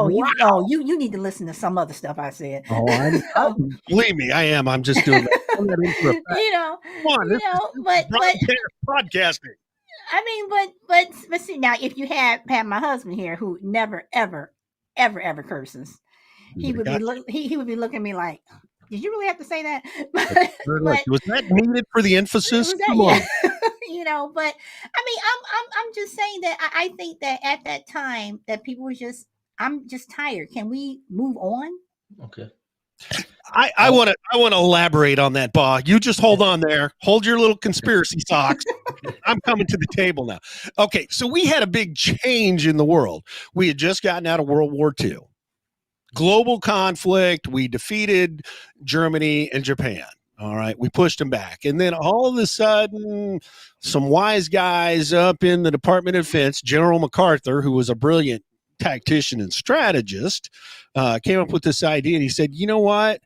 need to listen to some other stuff I said. Oh, believe me, I am. I'm just doing that. You know, Come on, you know, but podcasting. I mean, but see, now if you had my husband here who never ever curses, he would be looking at me like, did you really have to say that? But was that needed for the emphasis? Come on. You know, but I mean, I'm just saying that I think that at that time that people were just, I'm just tired. Can we move on? Okay. I want to elaborate on that, Bob. You just hold on there. Hold your little conspiracy socks. I'm coming to the table now. Okay, so we had a big change in the world. We had just gotten out of World War II. Global conflict. We defeated Germany and Japan. All right, we pushed them back. And then all of a sudden, some wise guys up in the Department of Defense, General MacArthur, who was a brilliant tactician and strategist, came up with this idea. And he said, you know what?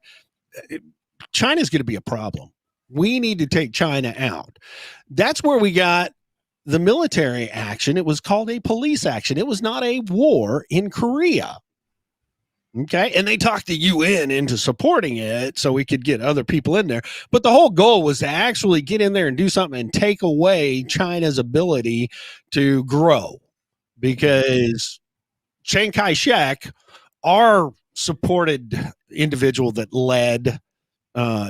China's going to be a problem. We need to take China out. That's where we got the military action. It was called a police action. It was not a war in Korea. Okay. And they talked the UN into supporting it so we could get other people in there. But the whole goal was to actually get in there and do something and take away China's ability to grow, because Chiang Kai-shek, our supported individual that led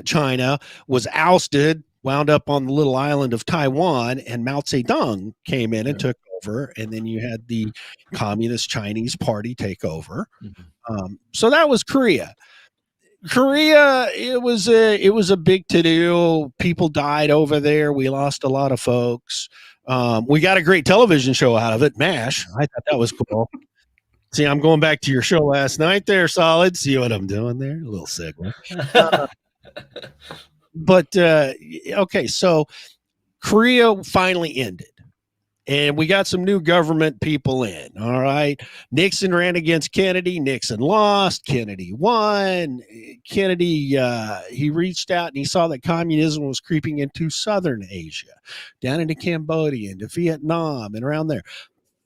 China, was ousted, wound up on the little island of Taiwan, and Mao Zedong came in and took over. And then you had the Communist Chinese Party take over. So that was Korea. It was a big to-do. People died over there. We lost a lot of folks. We got a great television show out of it, MASH. I thought that was cool. See, I'm going back to your show last night there, Solid. See what I'm doing there? A little segue. Okay, so Korea finally ended. And we got some new government people in. All right. Nixon ran against Kennedy. Nixon lost. Kennedy won. Kennedy, he reached out and he saw that communism was creeping into Southern Asia, down into Cambodia, into Vietnam, and around there.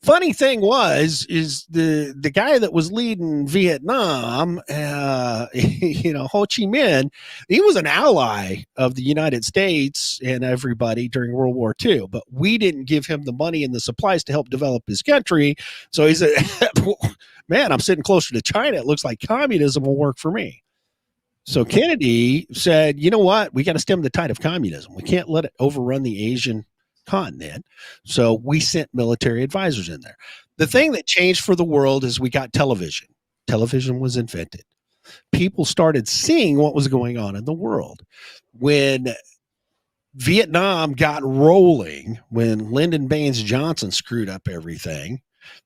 Funny thing is the guy that was leading Vietnam, you know, Ho Chi Minh, he was an ally of the United States and everybody during World War II, but we didn't give him the money and the supplies to help develop his country. So he said, man, I'm sitting closer to China. It looks like communism will work for me. So Kennedy said, you know what? We got to stem the tide of communism. We can't let it overrun the Asian continent. So we sent military advisors in there. The thing that changed for the world is we got television. Television was invented. People started seeing what was going on in the world. When Vietnam got rolling, when Lyndon Baines Johnson screwed up everything,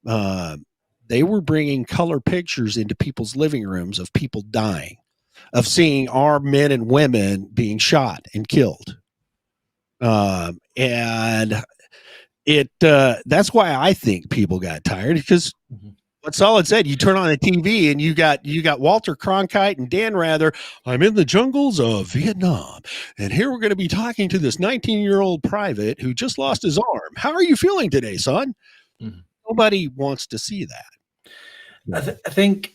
they were bringing color pictures into people's living rooms of people dying, of seeing our men and women being shot and killed. And that's why I think people got tired, because what Solid said, you turn on the TV and you got Walter Cronkite and Dan Rather. I'm in the jungles of Vietnam, and here we're going to be talking to this 19-year-old private who just lost his arm. How are you feeling today, son? Nobody wants to see that. I think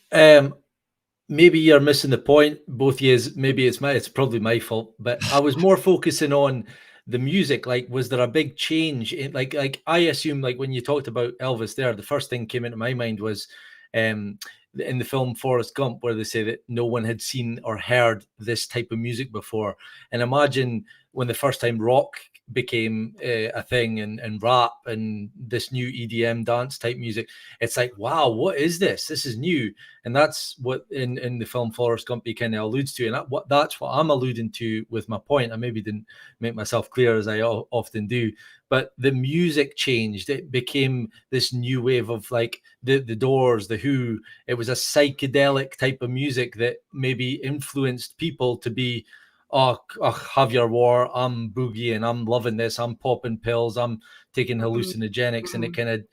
maybe you're missing the point, both of you. Maybe it's probably my fault, but I was more focusing on the music. Like, was there a big change in like I assume, like when you talked about Elvis there, the first thing came into my mind was in the film Forrest Gump, where they say that no one had seen or heard this type of music before. And imagine when the first time rock became a thing, and rap and this new EDM dance type music. It's like, wow, what is this? This is new. And that's what in the film Forrest Gump he kind of alludes to. And that's what I'm alluding to with my point. I maybe didn't make myself clear, as I often do, but the music changed. It became this new wave of like the Doors, the Who. It was a psychedelic type of music that maybe influenced people to be, have your war, I'm boogie and I'm loving this, I'm popping pills, I'm taking hallucinogenics, and it kind of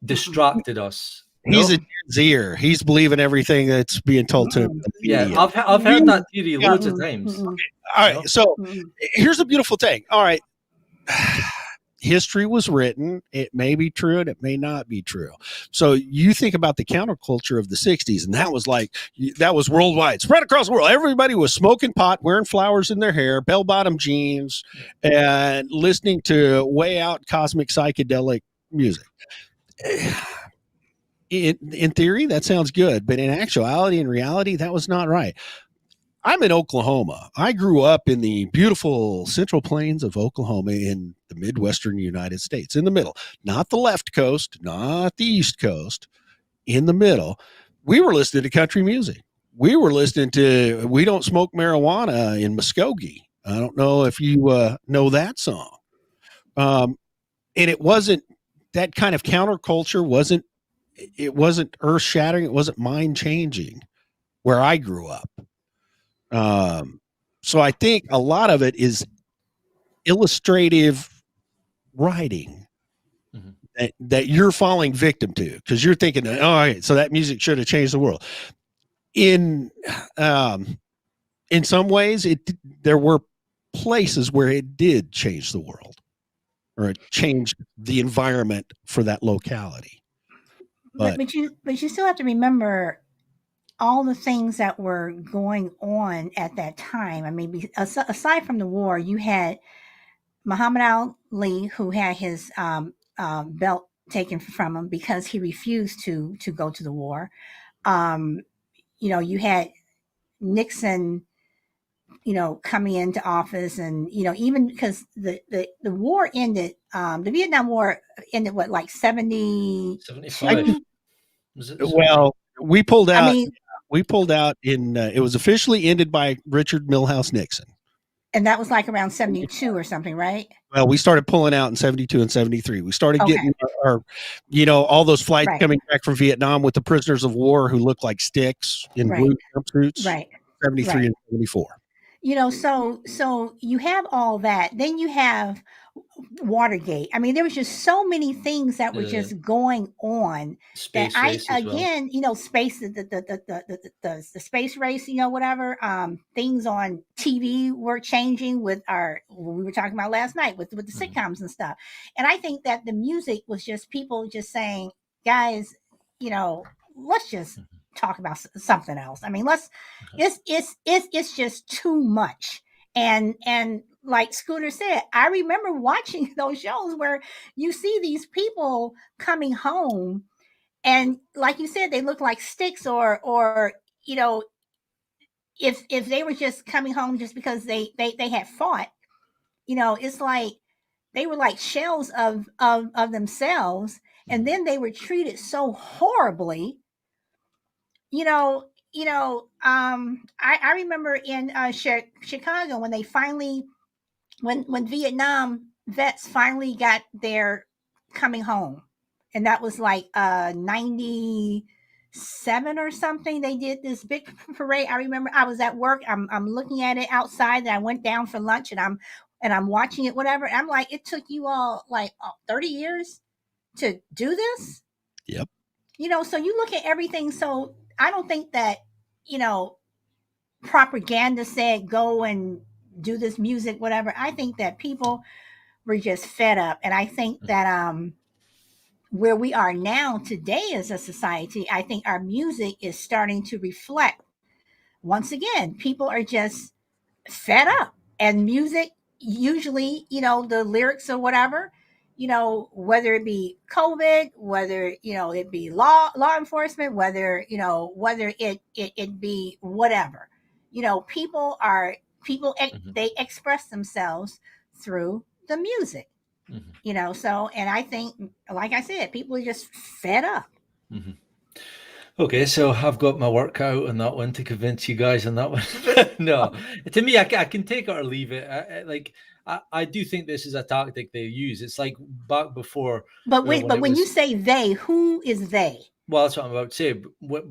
distracted us. He's a Gen Zer. He's believing everything that's being told to him. Yeah, I've heard that theory loads of times. All right, so here's the beautiful thing. All right, history was written. It may be true and it may not be true. So you think about the counterculture of the 60s, and that was worldwide, spread across the world. Everybody was smoking pot, wearing flowers in their hair, bell-bottom jeans, and listening to way out cosmic psychedelic music. In theory, that sounds good, but in actuality, in reality, that was not right. I'm in Oklahoma. I grew up in the beautiful Central Plains of Oklahoma in the Midwestern United States, in the middle, not the left coast, not the East Coast, in the middle. We were listening to country music. We were listening to We Don't Smoke Marijuana in Muskogee. I don't know if you know that song. And it wasn't, that kind of counterculture wasn't earth shattering. It wasn't mind changing where I grew up. So I think a lot of it is illustrative writing that you're falling victim to, because you're thinking, all right, so that music should have changed the world. In some ways, there were places where it did change the world, or it changed the environment for that locality. But you still have to remember all the things that were going on at that time. I mean, aside from the war, you had Muhammad Ali, who had his belt taken from him because he refused to go to the war. You had Nixon, coming into office, and even because the war ended, the Vietnam War ended like 75. Well, we pulled out. We pulled out in. It was officially ended by Richard Milhouse Nixon, and that was like around 72 or something, right? Well, we started pulling out in 72 and 73. We started getting our all those flights coming back from Vietnam with the prisoners of war who looked like sticks in blue jumpsuits. Right. 73 and 74. So you have all that. Then you have Watergate. I mean, there was just so many things that were just going on. Space that race space, the space race, whatever. Things on TV were changing we were talking about last night with the sitcoms and stuff. And I think that the music was just people just saying, guys, let's just talk about something else. I mean, it's just too much. And like Scooter said, I remember watching those shows where you see these people coming home, and like you said, they look like sticks, or if they were just coming home just because they had fought, it's like they were like shells of themselves, and then they were treated so horribly. I remember in Chicago when they finally, when Vietnam vets finally got their coming home, and that was like 97 or something. They did this big parade. I remember I was at work. I'm looking at it outside, and I went down for lunch, and I'm watching it, whatever. And I'm like, it took you all like 30 years to do this? Yep. So you look at everything. So I don't think that, propaganda said go and do this music, whatever. I think that people were just fed up. And I think that where we are now today as a society, I think our music is starting to reflect. Once again, people are just fed up. And music, usually, the lyrics or whatever, whether it be COVID, whether, it be law enforcement, whether it be whatever, people they express themselves through the music. So, and I think, like I said, people are just fed up. Okay, so I've got my work out on that one to convince you guys on that one. No, to me, I can take it or leave it. I do think this is a tactic they use. It's like back before. But when you say they, who is they? Well, that's what I'm about to say.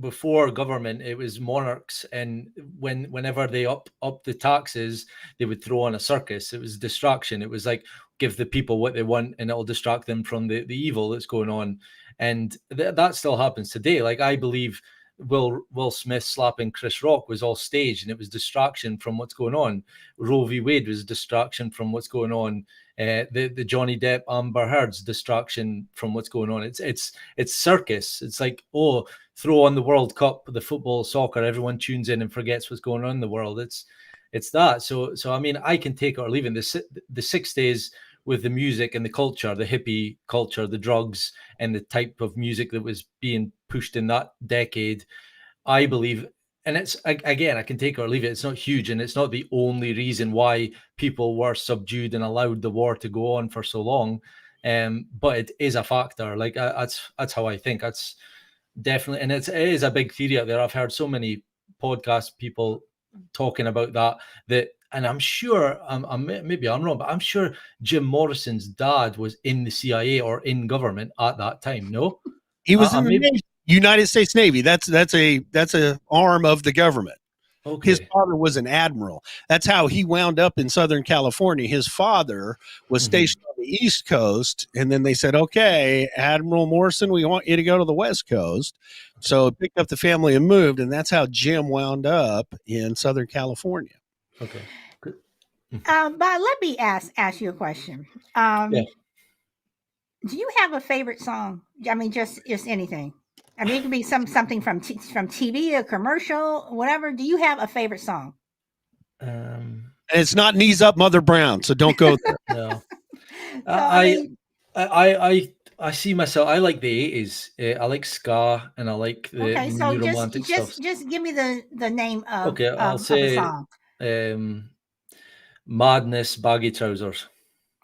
Before government, it was monarchs, and whenever they up the taxes, they would throw on a circus. It was distraction. It was like give the people what they want, and it'll distract them from the evil that's going on. And that still happens today. Like I believe Will Smith slapping Chris Rock was all staged, and it was distraction from what's going on. Roe v. Wade was distraction from what's going on. The Johnny Depp Amber Heard's distraction from what's going on. It's circus. It's like, oh, throw on the World Cup, the football, soccer, everyone tunes in and forgets what's going on in the world. It's that. So I mean, I can take it or leave it. The 6 days with the music and the culture, the hippie culture, the drugs, and the type of music that was being pushed in that decade, I believe. And it's, again, I can take it or leave it. It's not huge, and it's not the only reason why people were subdued and allowed the war to go on for so long. But it is a factor. Like that's how I think. That's definitely, and it is a big theory out there. I've heard so many podcast people talking about that. And I'm sure, maybe I'm wrong, but I'm sure Jim Morrison's dad was in the CIA or in government at that time. No, he was in the Navy. United States Navy. That's a arm of the government. Okay. His father was an admiral. That's how he wound up in Southern California. His father was stationed on the East Coast, and then they said, "Okay, Admiral Morrison, we want you to go to the West Coast." So picked up the family and moved, and that's how Jim wound up in Southern California. Okay. But let me ask you a question. Do you have a favorite song? I mean, just anything. I mean, it could be something from TV, a commercial, whatever. Do you have a favorite song? And it's not Knees Up, Mother Brown, so don't go there. No. I see myself. I like the 80s. I like ska, and I like the new romantic stuff. Just give me the name of I'll say of the song. Madness, Baggy Trousers.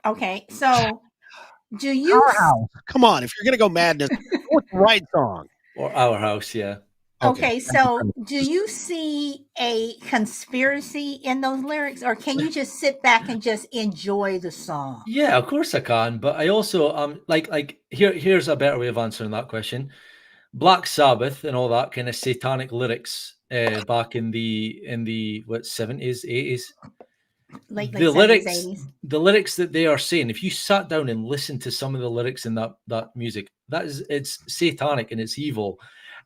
Okay, so do you? Come on, if you're gonna go Madness, what's the right song? Or Our House, yeah. Okay, so do you see a conspiracy in those lyrics, or can you just sit back and just enjoy the song? Yeah, of course I can, but I also here's a better way of answering that question. Black Sabbath and all that kind of satanic lyrics back in the 70s, 80s. Like the 70s, 80s. The lyrics that they are saying, if you sat down and listened to some of the lyrics in that music, it's satanic and it's evil.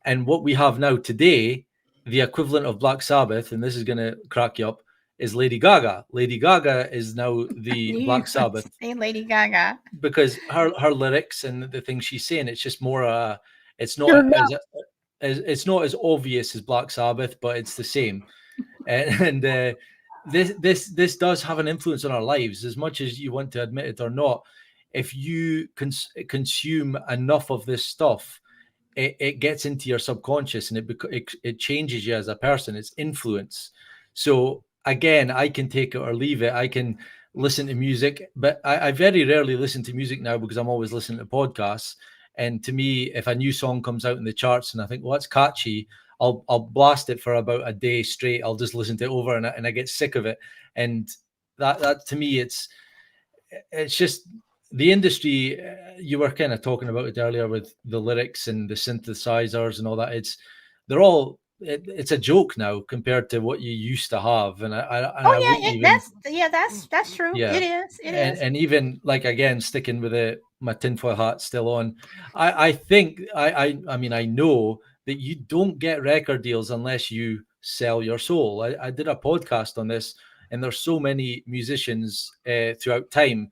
And what we have now today, the equivalent of Black Sabbath, and this is going to crack you up, is Lady Gaga. Lady Gaga is now the Black Sabbath. Lady Gaga, because her lyrics and the things she's saying, it's just more. It's not as obvious as Black Sabbath, but it's the same. And this does have an influence on our lives, as much as you want to admit it or not. If you consume enough of this stuff, it gets into your subconscious, and it changes you as a person. It's influence. So again, I can take it or leave it. I can listen to music, but I very rarely listen to music now because I'm always listening to podcasts. And to me, if a new song comes out in the charts and I think, well, it's catchy, I'll blast it for about a day straight. I'll just listen to it over and I get sick of it. And that to me, it's just the industry. You were kind of talking about it earlier with the lyrics and the synthesizers and all that. It's a joke now compared to what you used to have. And that's true. Yeah. It is. And even like, again, sticking with my tinfoil hat still on. I think I mean, I know that you don't get record deals unless you sell your soul. I did a podcast on this, and there's so many musicians throughout time.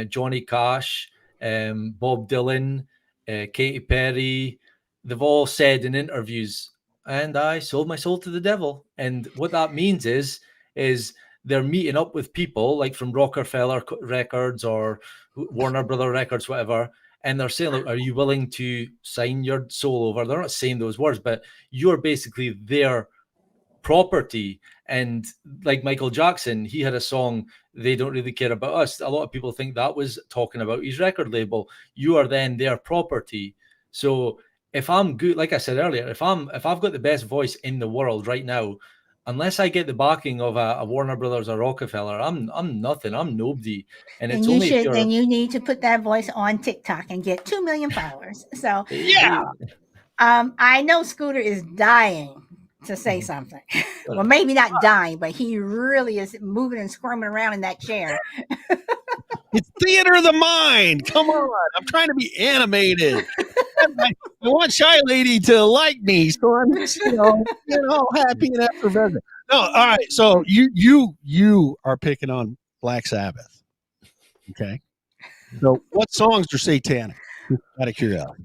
Johnny Cash, Bob Dylan, Katy Perry, they've all said in interviews, and I sold my soul to the devil. And what that means is they're meeting up with people like from Rockefeller Records or Warner Brother Records, whatever, and they're saying, look, are you willing to sign your soul over? They're not saying those words, but you're basically their property. And like Michael Jackson, he had a song, They Don't Really Care About Us. A lot of people think that was talking about his record label. You are then their property. So if I'm good, like I said earlier, if I've got the best voice in the world right now, unless I get the backing of a Warner Brothers or Rockefeller, I'm nothing. I'm nobody. And it's only if you're, then you need to put that voice on TikTok and get 2 million followers. So Yeah. I know Scooter is dying to say something. Well, maybe not dying, but he really is moving and squirming around in that chair. It's theater of the mind. Come on. I'm trying to be animated. I want Shy Lady to like me, so I'm just, all happy and effervescent. No, all right. So you are picking on Black Sabbath. Okay. So what songs are satanic? Out of curiosity.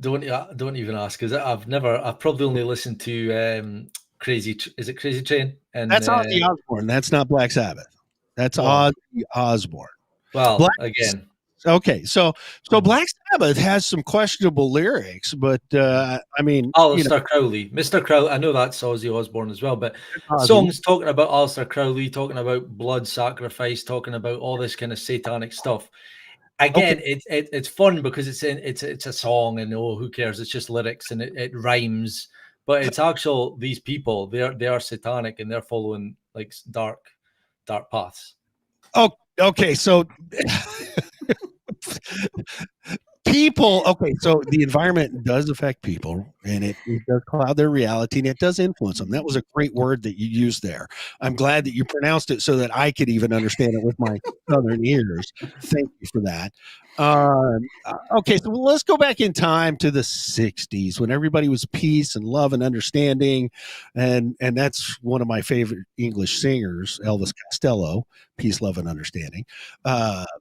Don't even ask, because I've probably only listened to Crazy Train? And that's Ozzy Osbourne. That's not Black Sabbath. That's Ozzy Osbourne. Well, again. Okay, so Black Sabbath has some questionable lyrics, but I mean, Aleister Crowley, Mr. Crowley. I know that's Ozzy Osbourne as well, but songs talking about Aleister Crowley, talking about blood sacrifice, talking about all this kind of satanic stuff. Again, it's fun because it's a song, and who cares? It's just lyrics and it rhymes, but it's actual these people. They are satanic and they're following like dark paths. Oh, okay, so. People, okay, so the environment does affect people, and it does cloud their reality, and it does influence them. That was a great word that you used there. I'm glad that you pronounced it so that I could even understand it with my southern ears. Thank you for that. Okay, so let's go back in time to the 60s when everybody was peace and love and understanding, and that's one of my favorite English singers, Elvis Costello, peace, love, and understanding.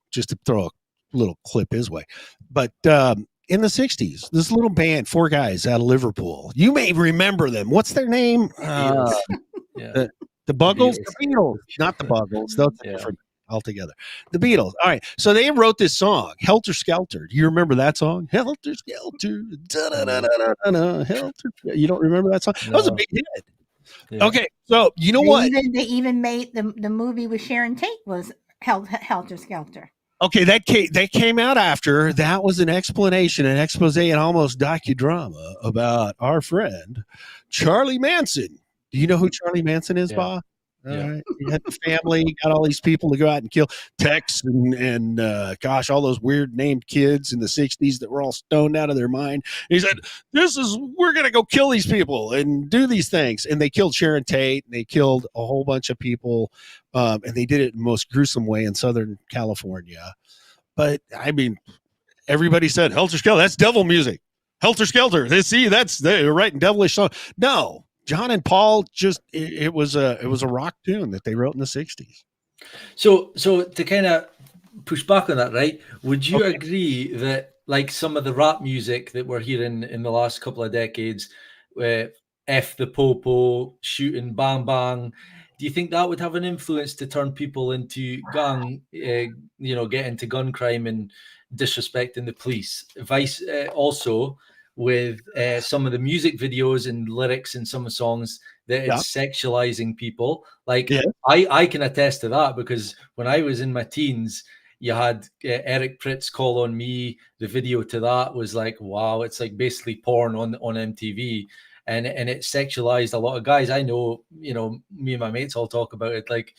Just to throw a little clip his way. But in the 60s, this little band, 4 guys out of Liverpool, you may remember them. What's their name? The Buggles? The Beatles. Not the Buggles. Those are different altogether. The Beatles. All right. So they wrote this song, Helter Skelter. Do you remember that song? Helter Skelter. Da-da-da-da-da-da, Helter. You don't remember that song? No. That was a big hit. Yeah. Okay. So you know what? They even made the movie with Sharon Tate was Helter Skelter. Okay, that came out after. That was an explanation, an expose, and almost docudrama about our friend Charlie Manson. Do you know who Charlie Manson is, Bob? Yeah. Right. He had the family, got all these people to go out and kill Tex and gosh, all those weird named kids in the 60s that were all stoned out of their mind. And he said, we're going to go kill these people and do these things. And they killed Sharon Tate, and they killed a whole bunch of people. And they did it in the most gruesome way in Southern California. But I mean, everybody said, Helter Skelter, that's devil music. Helter Skelter. They're writing devilish songs. No. John and Paul it was a rock tune that they wrote in the 60s. So to kind of push back on that, right? Would you agree that like some of the rap music that we're hearing in the last couple of decades, F the Popo, shooting, bang bang, do you think that would have an influence to turn people into get into gun crime and disrespecting the police? Vice also with some of the music videos and lyrics in some songs that it's sexualizing people. Like I can attest to that, because when I was in my teens, you had Eric Pritz, Call on Me. The video to that was like, wow, it's like basically porn on MTV. And it sexualized a lot of guys. I know, me and my mates all talk about it. Like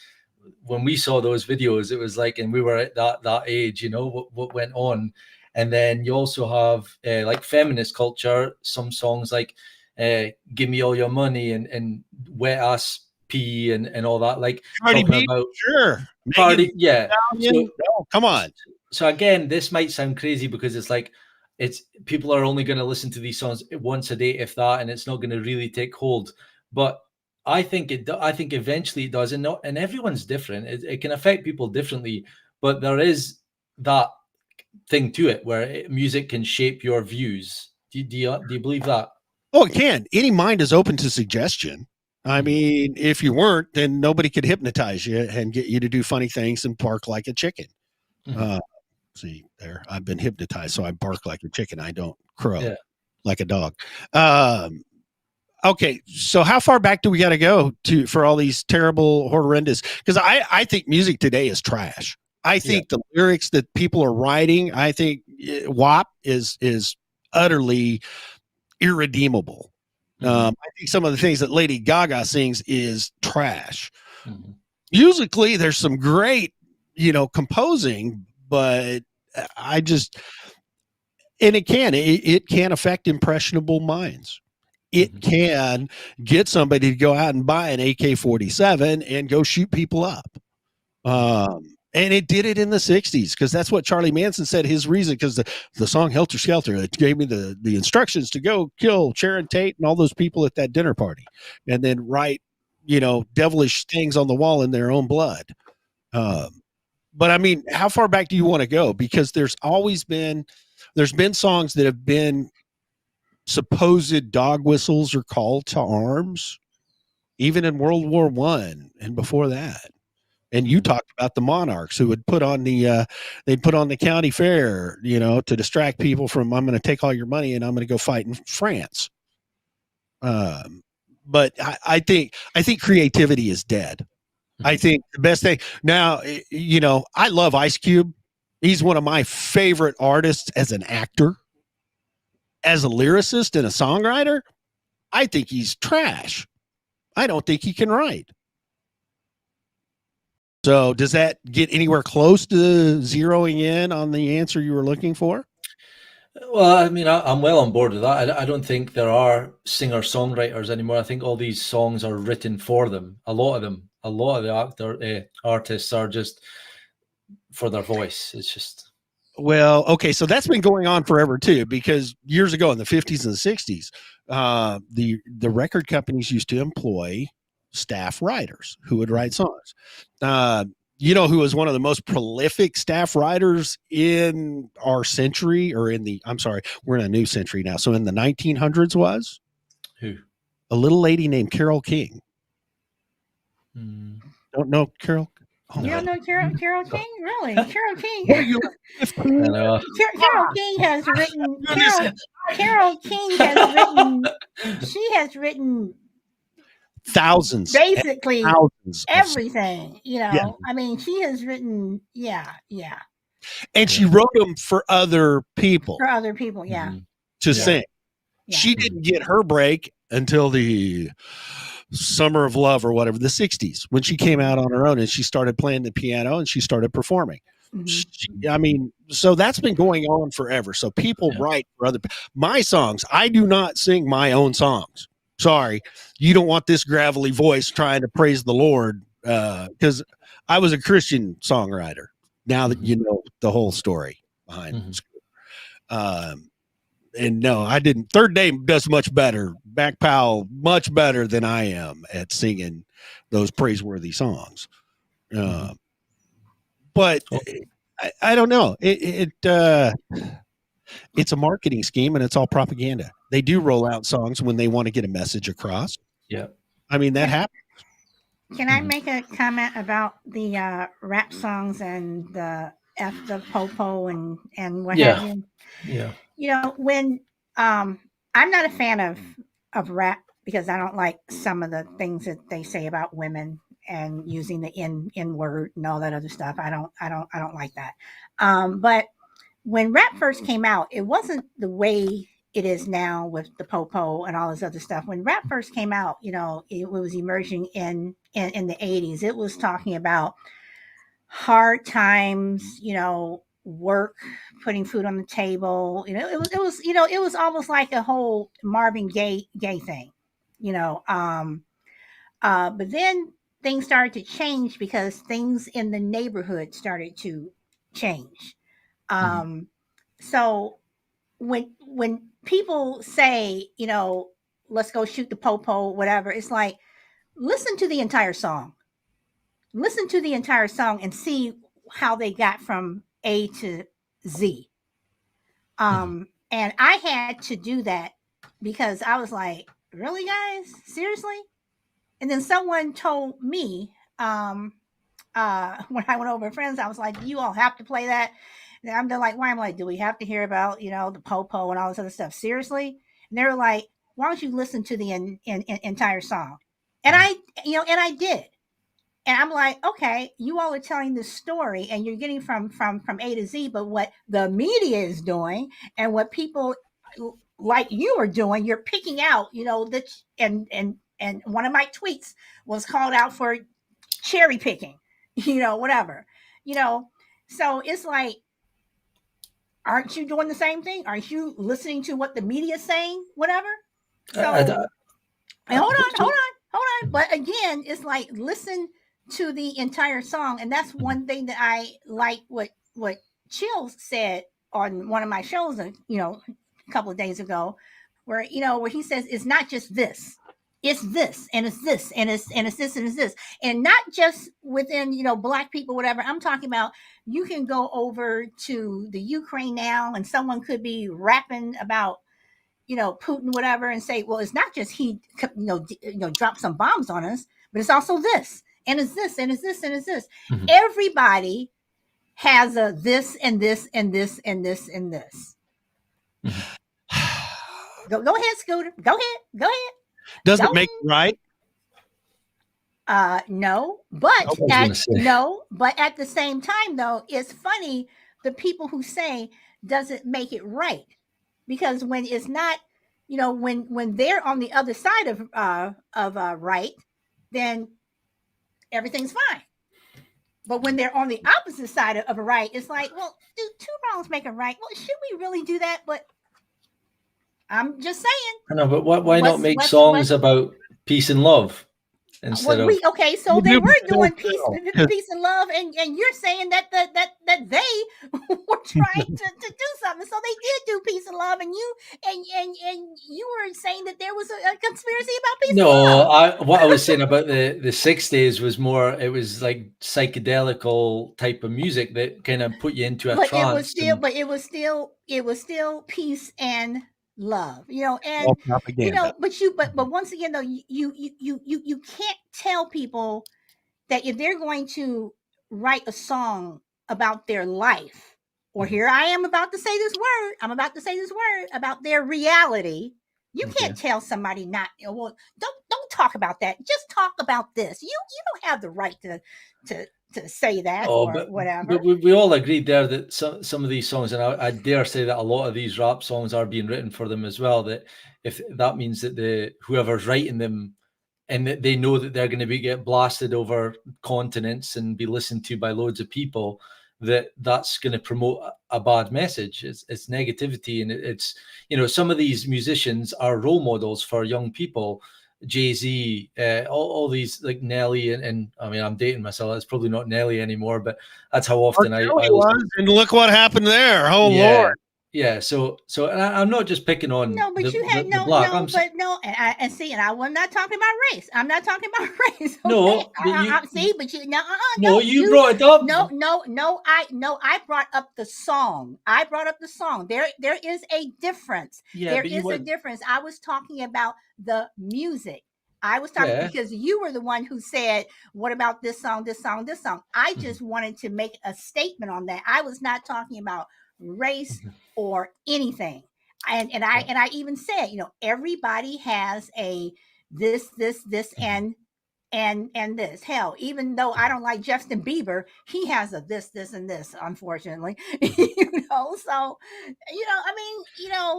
when we saw those videos, it was like, and we were at that age, what went on. And then you also have like feminist culture, some songs like Give Me All Your Money and Wet Ass Pee and all that. Like Cardi B, about, sure. Cardi, yeah. Come on. So again, this might sound crazy because it's like, people are only going to listen to these songs once a day, if that, and it's not going to really take hold. But I think eventually it does, and everyone's different. It can affect people differently, but there is that thing to it where music can shape your views. Do you believe that? Oh, it can. Any mind is open to suggestion. I mean, if you weren't, then nobody could hypnotize you and get you to do funny things and bark like a chicken. Mm-hmm. See there, I've been hypnotized, so I bark like a chicken. I don't crow like a dog. Okay, so how far back do we got to go for all these terrible, horrendous? Because I think music today is trash. I think the lyrics that people are writing, I think WAP is utterly irredeemable. I think some of the things that Lady Gaga sings is trash. Musically, there's some great, composing, but I just, and it can affect impressionable minds. It can get somebody to go out and buy an AK-47 and go shoot people up. And it did it in the 60s because that's what Charlie Manson said his reason, because the song Helter Skelter, it gave me the instructions to go kill Sharon Tate and all those people at that dinner party and then write, devilish things on the wall in their own blood. But I mean, how far back do you want to go? Because there's been songs that have been supposed dog whistles or call to arms, even in World War I and before that. And you talked about the monarchs who would put on they'd put on the county fair, to distract people from, I'm going to take all your money and I'm going to go fight in France. But I think creativity is dead. I think the best thing now, I love Ice Cube. He's one of my favorite artists as an actor. As a lyricist and a songwriter, I think he's trash. I don't think he can write. So does that get anywhere close to zeroing in on the answer you were looking for? Well, I mean, I'm well on board with that. I don't think there are singer-songwriters anymore. I think all these songs are written for them. A lot of the artists are just for their voice. It's just... Well, okay, so that's been going on forever too, because years ago in the 50s and the 60s, the record companies used to employ staff writers who would write songs. Who was one of the most prolific staff writers in our century, or we're in a new century now. So in the 1900s was? Who? A little lady named Carole King. Don't know Carole? Oh, you don't know Carole King? Really? Carole King. Carole King has written. Carole King has written thousands, basically thousands everything. I mean, she has written. Yeah. And she wrote them for other people. To sing. Yeah. She didn't get her break until the Summer of Love or whatever, the 60s, when she came out on her own and she started playing the piano and she started performing. So that's been going on forever. So people write for other people. My songs, I do not sing my own songs. Sorry, you don't want this gravelly voice trying to praise the Lord, because I was a Christian songwriter. Now that you know the whole story behind and no, I didn't. Third Day does much better. Back Powell, much better than I am at singing those praiseworthy songs. But I don't know. It's a marketing scheme and it's all propaganda. They do roll out songs when they want to get a message across. Yeah. I mean, that happens. Can I make a comment about the rap songs and the Popo and what have you? Yeah. When I'm not a fan of rap because I don't like some of the things that they say about women and using the N word and all that other stuff. I don't like that. But when rap first came out, it wasn't the way it is now with the Popo and all this other stuff. When rap first came out, it was emerging in the 80s. It was talking about hard times, work, putting food on the table. It was almost like a whole Marvin Gaye thing, but then things started to change because things in the neighborhood started to change. So when people say, let's go shoot the Popo, whatever, it's like, listen to the entire song and see how they got from A to Z. And I had to do that because I was like, really, guys? Seriously? And then someone told me, when I went over to friends, I was like, you all have to play that. And I'm like, why? I'm like, do we have to hear about, the Popo and all this other stuff? Seriously? And they were like, why don't you listen to the entire song? And I did. And I'm like, okay, you all are telling this story and you're getting from A to Z, but what the media is doing and what people like you are doing, you're picking out, that, and one of my tweets was called out for cherry picking, whatever, so it's like, aren't you doing the same thing? Aren't you listening to what the media is saying? Whatever. So hold on. But again, it's like, listen to the entire song. And that's one thing that I like what Chills said on one of my shows, a couple of days ago, where he says, it's not just this, it's this, and it's this, and it's this, and it's this. And not just within, Black people, whatever. I'm talking about, you can go over to the Ukraine now and someone could be rapping about, Putin, whatever, and say, well, it's not just he, dropped some bombs on us, but it's also this, and it's this, and it's this, and it's this. Mm-hmm. Everybody has a this, and this, and this, and this, and this. Mm-hmm. Go ahead, Scooter. Go ahead. Does it make it right? No, but at the same time, though, it's funny, the people who say, does it make it right? Because when it's not, when they're on the other side of right, then everything's fine. But when they're on the opposite side of a right, it's like, well, do two wrongs make a right? Well, should we really do that? But I'm just saying. I know, but why not make songs about peace and love? Instead of okay, so they were doing peace and love, and you're saying that they were trying to do something, so they did do peace and love, and you were saying that there was a conspiracy about peace and love. No, what I was saying about the 60s was more, it was like psychedelical type of music that kind of put you into a trance. It was still peace and love, and but once again, though, you can't tell people that if they're going to write a song about their life, or here I am about to say this word about their reality, you can't tell somebody not, well, don't talk about that, just talk about this. You don't have the right to say that or whatever. But we all agreed there that some of these songs, and I dare say that a lot of these rap songs are being written for them as well, that if that means that whoever's writing them, and that they know that they're going to get blasted over continents and be listened to by loads of people, that's going to promote a bad message. It's negativity, and it's some of these musicians are role models for young people. Jay-Z, all these, like Nelly, and I mean, I'm dating myself. It's probably not Nelly anymore, but that's how often I was. And look what happened there. Oh, yeah. Lord. Yeah, so and I'm not just picking on and I was not talking about race. I'm not talking about race. Okay? No, you brought it up. I brought up the song. There is a difference. Yeah, there is a difference. I was talking about the music. I was talking because you were the one who said, what about this song, this song, this song? I just wanted to make a statement on that. I was not talking about race or anything. And I even said, everybody has a this and this. Hell, even though I don't like Justin Bieber, he has a this and this, unfortunately. So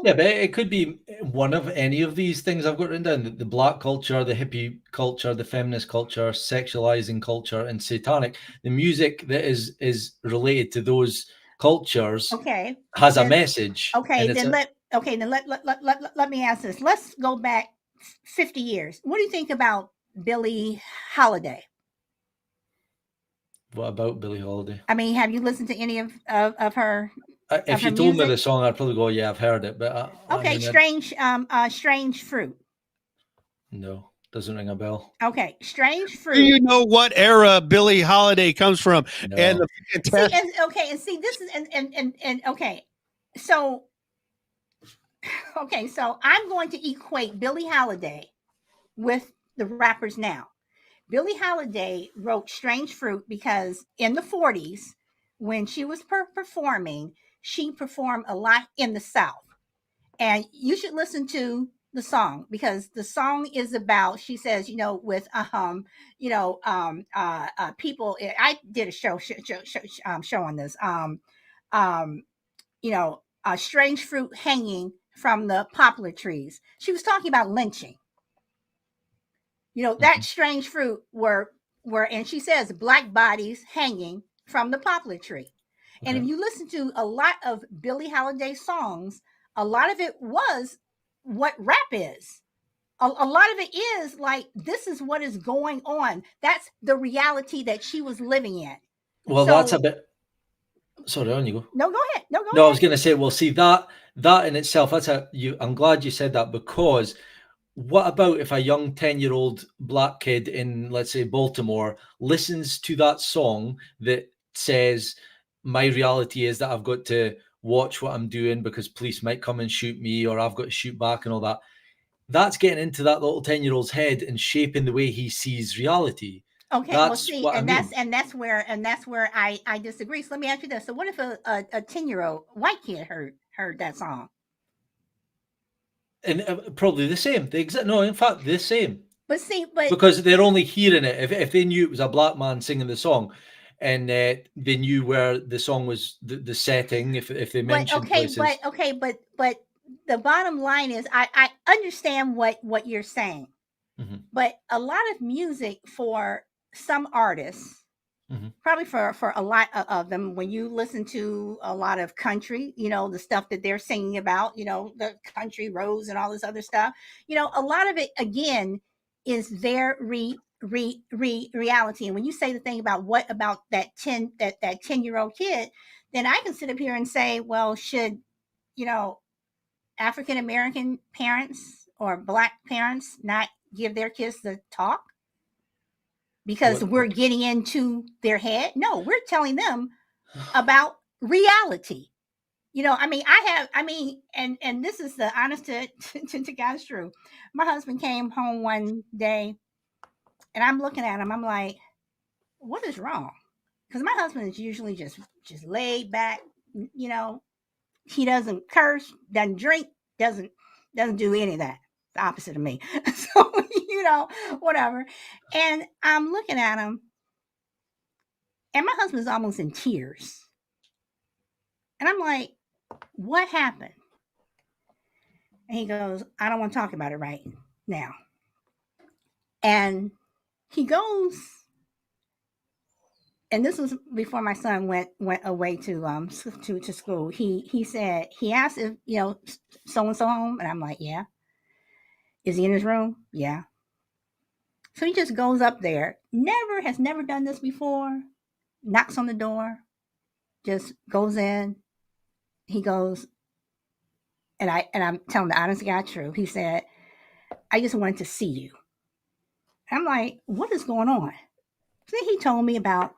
yeah, but it could be one of any of these things I've got written down: the black culture, the hippie culture, the feminist culture, sexualizing culture, and satanic. The music that is related to those cultures has a message. Then let me ask this. Let's go back 50 years. What do you think about Billie Holiday? What about Billie Holiday? I mean, have you listened to any of her? If you told me the song, I'd probably go, yeah, I've heard it. But Strange Fruit. No, doesn't ring a bell. Okay, Strange Fruit. Do you know what era Billie Holiday comes from? No. And the so I'm going to equate Billie Holiday with the rappers now. Billie Holiday wrote Strange Fruit because in the 40s, when she was performing, she performed a lot in the South. And you should listen to the song, because the song is about, she says, with people. I did a show on this. Strange fruit hanging from the poplar trees. She was talking about lynching. That strange fruit were, and she says, black bodies hanging from the poplar tree. And if you listen to a lot of Billie Holiday songs, a lot of it was what rap is. A lot of it is like, this is what is going on. That's the reality that she was living in. Well, that's a bit. Sorry, on you go. No, go ahead. No, go ahead. No, I was going to say, well, see, that in itself, I'm glad you said that, because what about if a young 10-year-old black kid in, let's say, Baltimore listens to that song that says, my reality is that I've got to watch what I'm doing because police might come and shoot me, or I've got to shoot back and all that. That's getting into that little 10-year-old's head and shaping the way he sees reality. Okay, that's that's where I disagree. So let me ask you this: so what if a 10-year-old white kid heard that song? And probably the same. In fact, the same. But because they're only hearing it. If they knew it was a black man singing the song, and they knew where the song was, the setting, if they mentioned places. But the bottom line is, I understand what you're saying, but a lot of music for some artists, probably for a lot of them, when you listen to a lot of country, the stuff that they're singing about, the country roads and all this other stuff, a lot of it, again, is their reality. And when you say the thing about what about that 10-year-old kid, then I can sit up here and say, well, should, African American parents or black parents not give their kids the talk? Because we're getting into their head? No, we're telling them about reality. And this is the honest to God's truth. My husband came home one day and I'm looking at him. I'm like, what is wrong? Because my husband is usually just laid back. He doesn't curse, doesn't drink, doesn't do any of that. The opposite of me. So, whatever. And I'm looking at him and my husband's almost in tears. And I'm like, what happened? And he goes, I don't want to talk about it right now. And he goes, and this was before my son went away to school. He said, he asked if, so-and-so home. And I'm like, yeah. Is he in his room? Yeah. So he just goes up there, has never done this before, knocks on the door, just goes in. He goes, and I'm telling the honest to God truth. He said, I just wanted to see you. I'm like, what is going on? So he told me about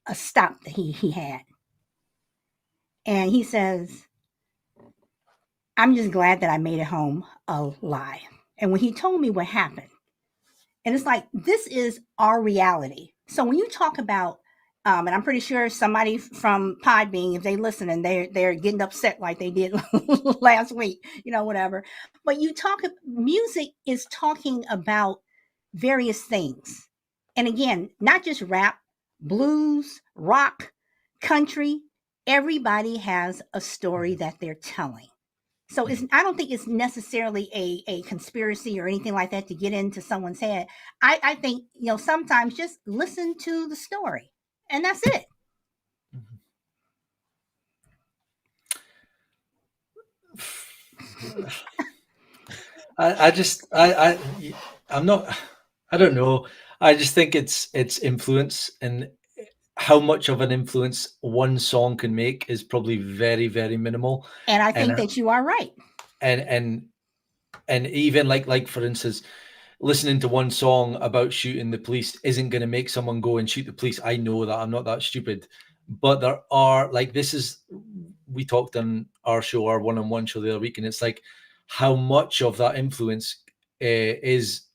a stop that he had. And he says, I'm just glad that I made it home alive. And when he told me what happened, and it's like, this is our reality. So when you talk about, and I'm pretty sure somebody from Podbean, if they listen and they're getting upset like they did last week, whatever. But music is talking about various things. And again, not just rap, blues, rock, country. Everybody has a story that they're telling. So I don't think it's necessarily a conspiracy or anything like that to get into someone's head. I think, sometimes just listen to the story and that's it. I don't know. I just think it's influence, and how much of an influence one song can make is probably very, very minimal. And I think that you are right. And even like for instance, listening to one song about shooting the police isn't going to make someone go and shoot the police. I know that, I'm not that stupid. But there are, we talked on our show, our one-on-one show the other week, and it's like how much of that influence is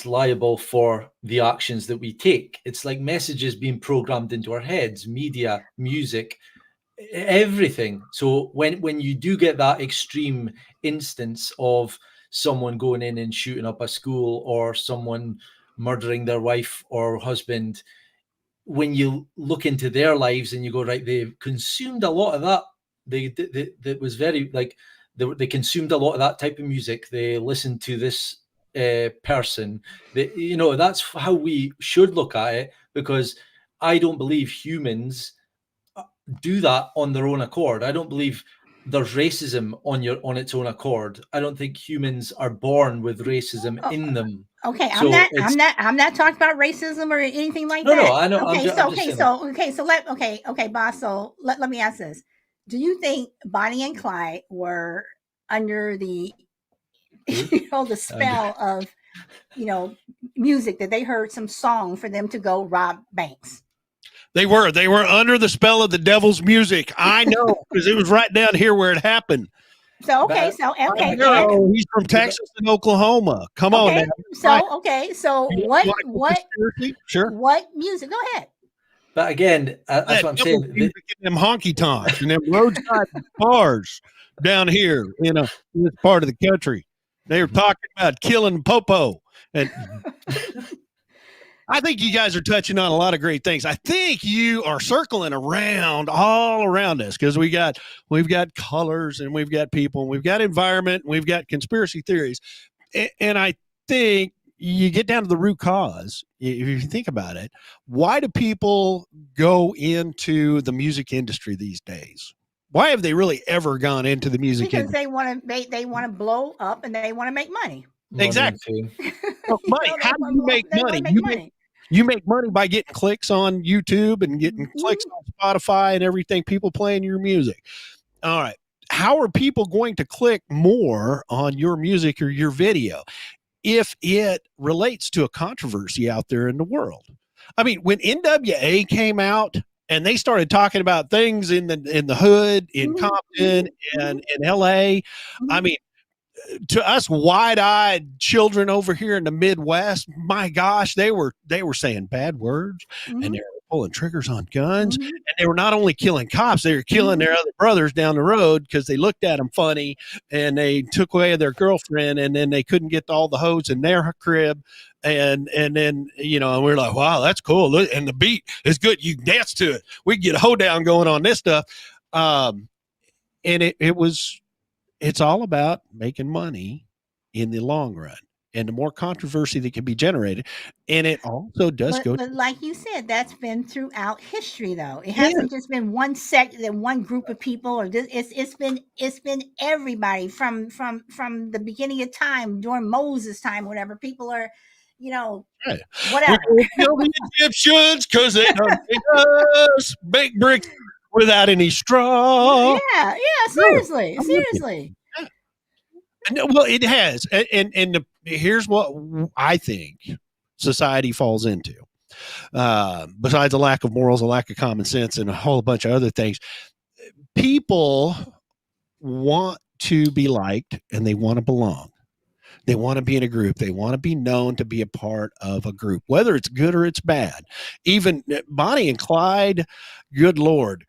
liable for the actions that we take. It's like messages being programmed into our heads, media, music, everything. So when you do get that extreme instance of someone going in and shooting up a school, or someone murdering their wife or husband, when you look into their lives and you go, right, they've consumed a lot of that. That was very, like, they consumed a lot of that type of music. They listened to this person. That's how we should look at it, because I don't believe humans do that on their own accord. I don't believe there's racism on its own accord. I don't think humans are born with racism in them. Okay, So I'm not talking about racism or anything like No, that. I know. Okay, I'm boss. So let me ask this: do you think Bonnie and Clyde were under the, the spell of, music, that they heard some song for them to go rob banks? They were under the spell of the devil's music. I know, because it was right down here where it happened. So he's from Texas and Oklahoma. Come on now. So what Sure. What music? Go ahead. But again, that's what I'm saying. Them honky tonks and them roadside bars down here in this part of the country. They were talking about killing Popo. And I think you guys are touching on a lot of great things. I think you are circling around all around us, because we've got colors, and we've got people, and we've got environment, and we've got conspiracy theories. And I think you get down to the root cause. If you think about it, why do people go into the music industry these days? Why have they really ever gone into the music industry? Because they want to blow up, and they want to make money. Exactly. Money. How do you make money? You make money by getting clicks on YouTube and getting clicks on Spotify and everything, people playing your music. All right. How are people going to click more on your music or your video if it relates to a controversy out there in the world? I mean, when NWA came out and they started talking about things in the hood, in Compton and in LA, I mean, to us wide-eyed children over here in the Midwest, my gosh, they were saying bad words, and they were pulling triggers on guns, and they were not only killing cops, they were killing their other brothers down the road because they looked at them funny, and they took away their girlfriend, and then they couldn't get all the hoes in their crib, and then and we're like, wow, that's cool. Look, and the beat is good. You can dance to it. We can get a hoedown going on this stuff, and it's all about making money in the long run, and the more controversy that can be generated. And it also does but like you said, that's been throughout history, though. It hasn't just been one sect, one group of people, or it's been everybody from the beginning of time, during Moses' time, whatever. People are, whatever. We kill the Egyptians because they don't make us make bricks without any straw. Yeah, seriously. Well, it has, and here's what I think society falls into. Besides a lack of morals, a lack of common sense, and a whole bunch of other things, people want to be liked, and they want to belong. They want to be in a group. They want to be known to be a part of a group, whether it's good or it's bad. Even Bonnie and Clyde, good Lord.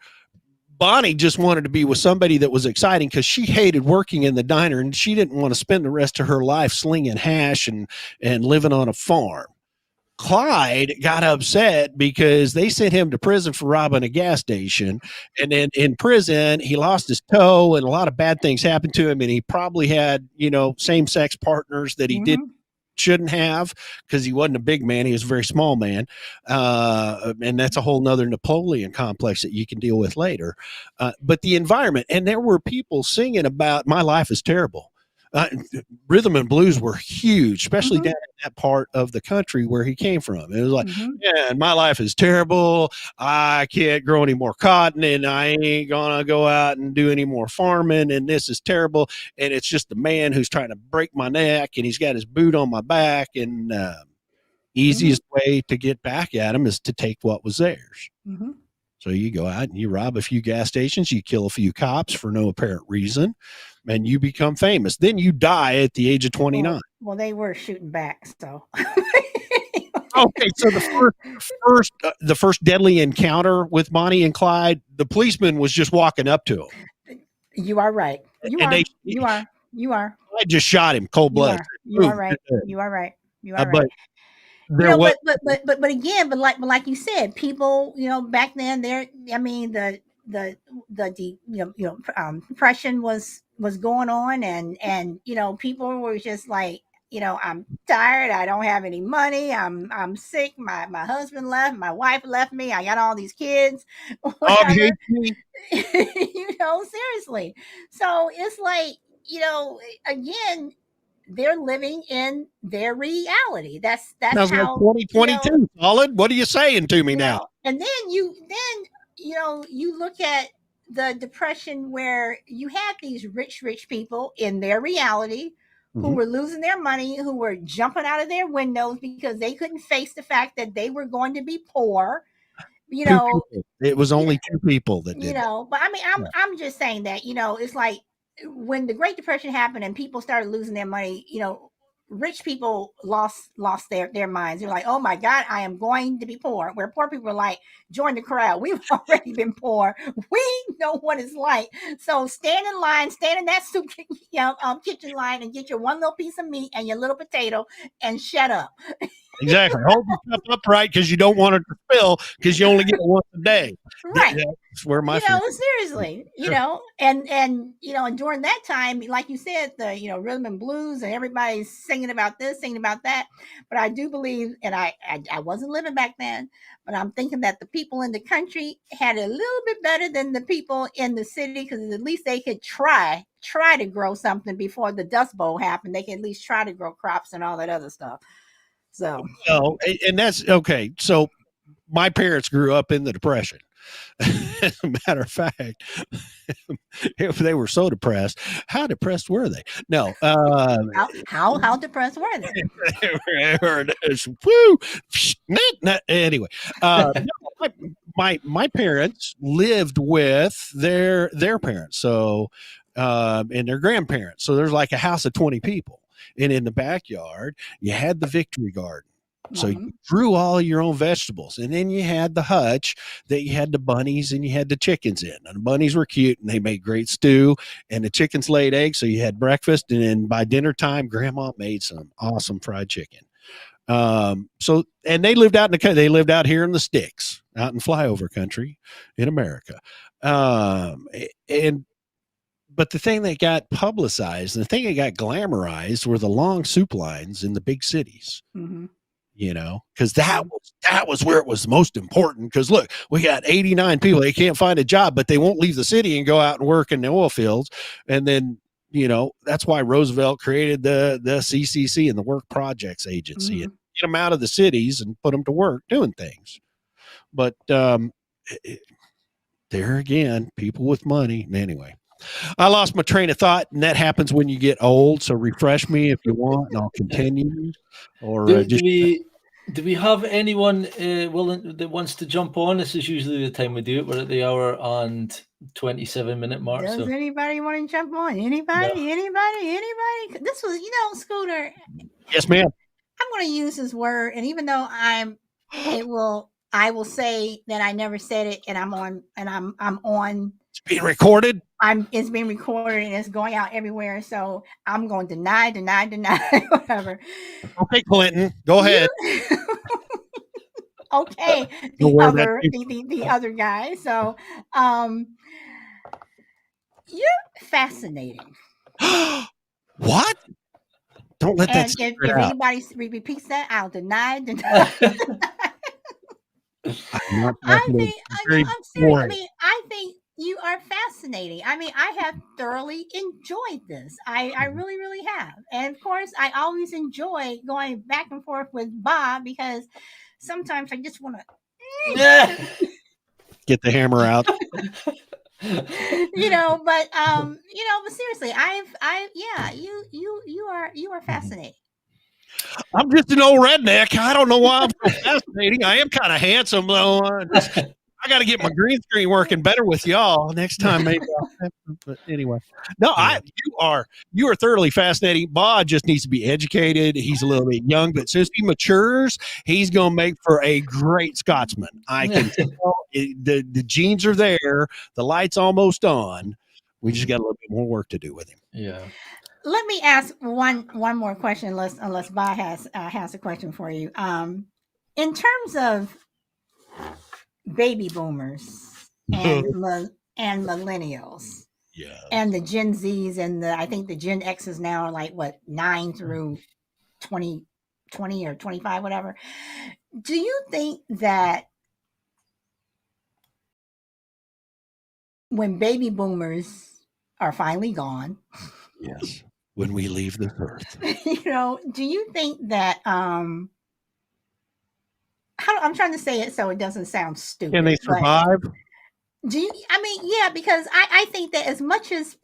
Bonnie just wanted to be with somebody that was exciting because she hated working in the diner, and she didn't want to spend the rest of her life slinging hash and living on a farm. Clyde got upset because they sent him to prison for robbing a gas station. And then in prison, he lost his toe, and a lot of bad things happened to him. And he probably had, same-sex partners that he shouldn't have, because he wasn't a big man. He was a very small man. And that's a whole nother Napoleon complex that you can deal with later. But the environment, and there were people singing about my life is terrible. Rhythm and blues were huge, especially down in that part of the country where he came from. It was like, man, my life is terrible. I can't grow any more cotton, and I ain't gonna go out and do any more farming, and this is terrible. And it's just the man who's trying to break my neck, and he's got his boot on my back, and easiest way to get back at him is to take what was theirs. So you go out and you rob a few gas stations, you kill a few cops for no apparent reason, and you become famous. Then you die at the age of 29. Well, they were shooting back, so. Okay, so the first deadly encounter with Bonnie and Clyde, the policeman was just walking up to him. You are right. You And are. they- You are. I just shot him cold You blood. are. You are right. You are right. You are But right. there was But again, but like you said, people, back then I mean, depression was going on, and people were just like, I'm tired, I don't have any money, I'm sick, my husband left, my wife left me, I got all these kids, dog whatever. hates me. Seriously. So it's like, again, they're living in their reality. That's Sounds like how 2022. Solid. What are you saying to me now? And then you look at the depression where you had these rich people in their reality who were losing their money, who were jumping out of their windows because they couldn't face the fact that they were going to be poor. It was only two people that did. But I mean, I'm just saying that it's like when the Great Depression happened and people started losing their money. Rich people lost their minds. They're like, oh my God, I am going to be poor. Where poor people are like, join the crowd. We've already been poor. We know what it's like. So stand in line, stand in that soup kitchen line and get your one little piece of meat and your little potato and shut up. Exactly. Hold your cup upright because you don't want it to spill because you only get it once a day. Right. That's where my seriously, and during that time, like you said, the rhythm and blues and everybody's singing about this, singing about that. But I do believe, and I wasn't living back then, but I'm thinking that the people in the country had a little bit better than the people in the city because at least they could try to grow something before the Dust Bowl happened. They could at least try to grow crops and all that other stuff. So, and that's okay. So my parents grew up in the Depression. As a matter of fact, if they were so depressed, how depressed were they? No. How depressed were they? Anyway, my parents lived with their parents, so and their grandparents. So there's like a house of 20 people. And in the backyard, you had the Victory Garden. So you grew all your own vegetables. And then you had the hutch that you had the bunnies and you had the chickens in. And the bunnies were cute and they made great stew. And the chickens laid eggs. So you had breakfast. And then by dinner time, Grandma made some awesome fried chicken. And they lived out in the country. They lived out here in the sticks, out in flyover country in America. But the thing that got publicized and the thing that got glamorized were the long soup lines in the big cities, because that was where it was most important. Because look, we got 89 people. They can't find a job, but they won't leave the city and go out and work in the oil fields. And then, that's why Roosevelt created the CCC and the Work Projects Agency and get them out of the cities and put them to work doing things. But there again, people with money. Anyway. I lost my train of thought, and that happens when you get old. So refresh me if you want, and I'll continue. Or do we have anyone willing that wants to jump on? This is usually the time we do it. We're at the hour and 27-minute mark. Does anybody want to jump on? Anybody? No. Anybody? This was, Scooter. Yes, ma'am. I'm going to use this word, and even though I will say that I never said it, and I'm on. It's being recorded. It's being recorded and it's going out everywhere. So I'm going to deny, whatever. Okay, Clinton, go ahead. Okay, the other guy. So, you're fascinating. What? Don't let that. If anybody repeats that, I'll deny. I'm serious. I think you are fascinating. I have thoroughly enjoyed this. I really, really have. And of course, I always enjoy going back and forth with Bob because sometimes I just want to get the hammer out. But seriously, you are fascinating. I'm just an old redneck. I don't know why I'm so fascinating. I am kind of handsome though. I got to get my green screen working better with y'all next time. Maybe. But anyway, no, you are thoroughly fascinating. Bob just needs to be educated. He's a little bit young, but since he matures, he's going to make for a great Scotsman. I can tell the genes are there. The light's almost on. We just got a little bit more work to do with him. Yeah. Let me ask one more question, unless Bob has a question for you. In terms of baby boomers and millennials, Yeah, and the Gen Zs and I think the Gen X's now are like what 9 through 20 or 25, whatever. Do you think that when baby boomers are finally gone, yes, when we leave the earth, do you think that I'm trying to say it so it doesn't sound stupid. can they survive? Yeah, because I think that as much as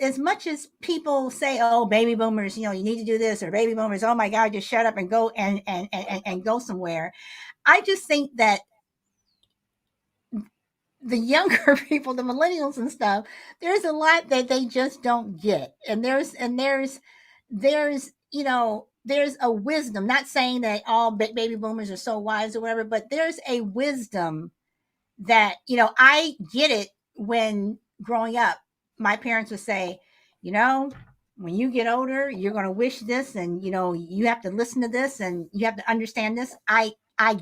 people say, oh, baby boomers, you need to do this, or baby boomers, oh my God, just shut up and go and go somewhere. I just think that the younger people, the millennials and stuff, there's a lot that they just don't get. And there's a wisdom, not saying that all baby boomers are so wise or whatever, but there's a wisdom that, I get it. When growing up, my parents would say, when you get older, you're going to wish this, and, you have to listen to this, and you have to understand this. I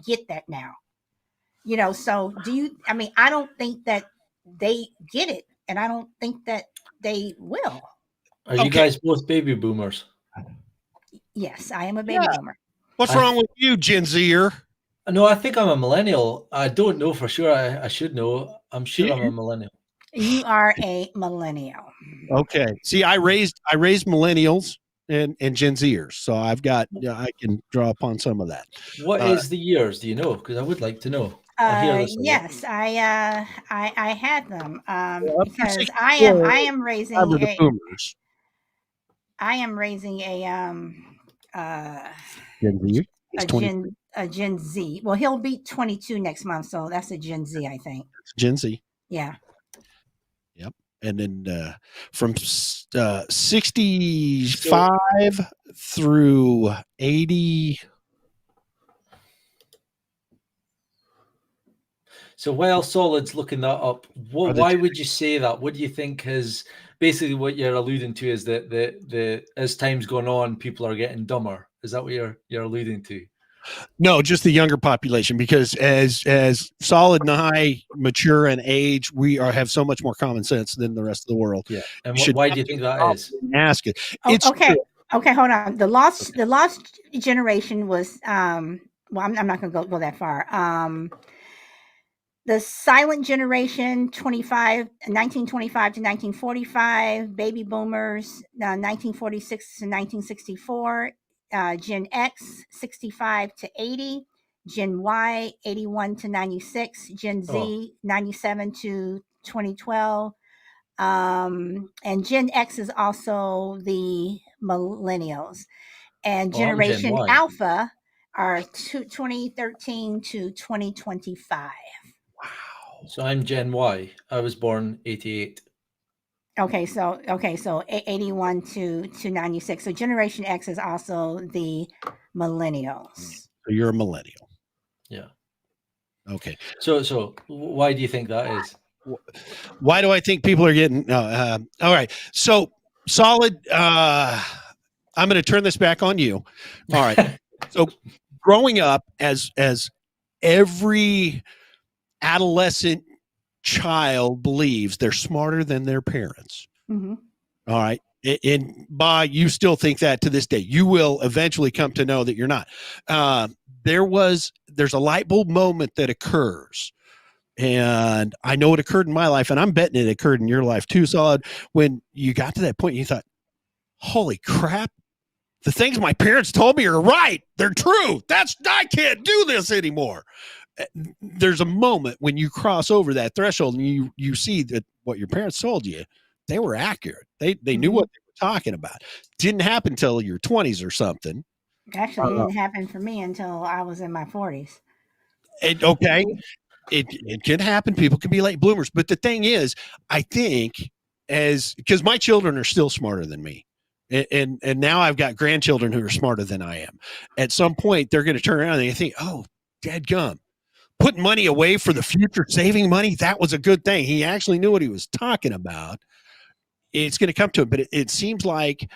get that now, so I don't think that they get it, and I don't think that they will. Are you guys both baby boomers? Yes, I am a baby boomer. What's wrong with you, Gen Zer? No, I think I'm a millennial. I don't know for sure. I should know. I'm sure I'm a millennial. You are a millennial. Okay. See, I raised millennials and Gen Zers, so I've got I can draw upon some of that. What is the years? Do you know? Because I would like to know. Yes, I had them because I am raising a Gen Z. Well, he'll be 22 next month, so that's a Gen Z, I think. Gen Z. Yeah. Yep. And then from 65 through 80. So while Solid's looking that up, why would you say that? What do you think is basically what you're alluding to is that the as time's gone on, people are getting dumber? Is that what you're alluding to? No, just the younger population, because as Solid and I mature and age, we have so much more common sense than the rest of the world. Yeah. And why do you think that is? Ask it. Okay, hold on. The lost generation was well, I'm not going to go that far. The silent generation, 1925 to 1945, baby boomers, 1946 to 1964. Gen X, 65 to 80, Gen Y, 81 to 96, Gen Z, 97 to 2012, and Gen X is also the millennials, and Generation Alpha are 2013 to 2025. Wow. So I'm Gen Y. I was born 88. Okay, so 81 to 96. So Generation X is also the millennials. So you're a millennial. Yeah. Okay. So why do you think that is? Why do I think people are getting? All right. So Solid. I'm going to turn this back on you. All right. So growing up as every adolescent child believes they're smarter than their parents. Mm-hmm. All right. And Bob, you still think that to this day. You will eventually come to know that you're not. There's a light bulb moment that occurs. And I know it occurred in my life, and I'm betting it occurred in your life too, Solid. When you got to that point, you thought, holy crap, the things my parents told me are right. They're true. I can't do this anymore. There's a moment when you cross over that threshold and you see that what your parents told you, they were accurate. They knew what they were talking about. Didn't happen until your 20s or something. Actually, it didn't happen for me until I was in my 40s. Okay. it can happen. People can be late bloomers. But the thing is, I think because my children are still smarter than me. And now I've got grandchildren who are smarter than I am. At some point, they're going to turn around and they think, oh, dadgum, putting money away for the future, saving money, that was a good thing. He actually knew what he was talking about. It's going to come to it. But it seems like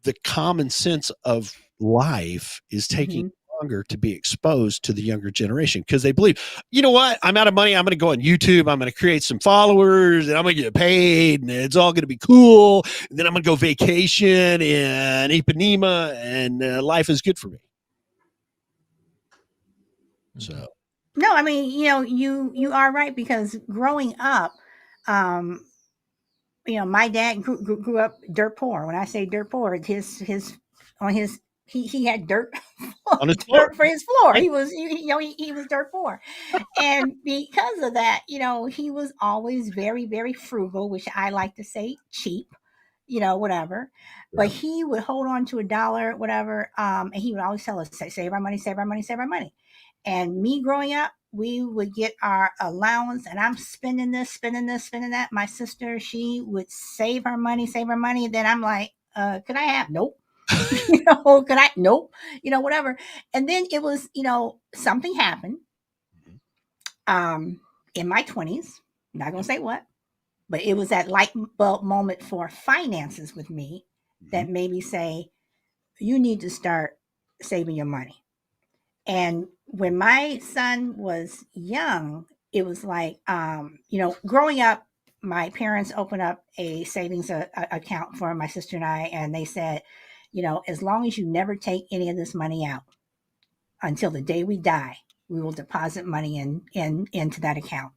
the common sense of life is taking longer to be exposed to the younger generation because they believe, you know what, I'm out of money, I'm going to go on YouTube, I'm going to create some followers, and I'm going to get paid, and it's all going to be cool, and then I'm going to go vacation in Ipanema, and life is good for me. So no, I mean, you are right, because growing up, my dad grew up dirt poor. When I say dirt poor, he had dirt on his floor. dirt for his floor. He was dirt poor, and because of that, he was always very, very frugal, which I like to say cheap, whatever. Yeah. But he would hold on to $1, whatever, and he would always tell us, save our money, save our money, save our money. And me growing up, we would get our allowance, and I'm spending this, spending that. My sister, she would save her money. And then I'm like, could I have? Nope. Could I? Nope. Whatever. And then it was, something happened in my 20s. I'm not going to say what, but it was that light bulb moment for finances with me that made me say, you need to start saving your money. And when my son was young, it was like, growing up, my parents opened up a savings account for my sister and I, and they said, as long as you never take any of this money out until the day we die, we will deposit money into that account.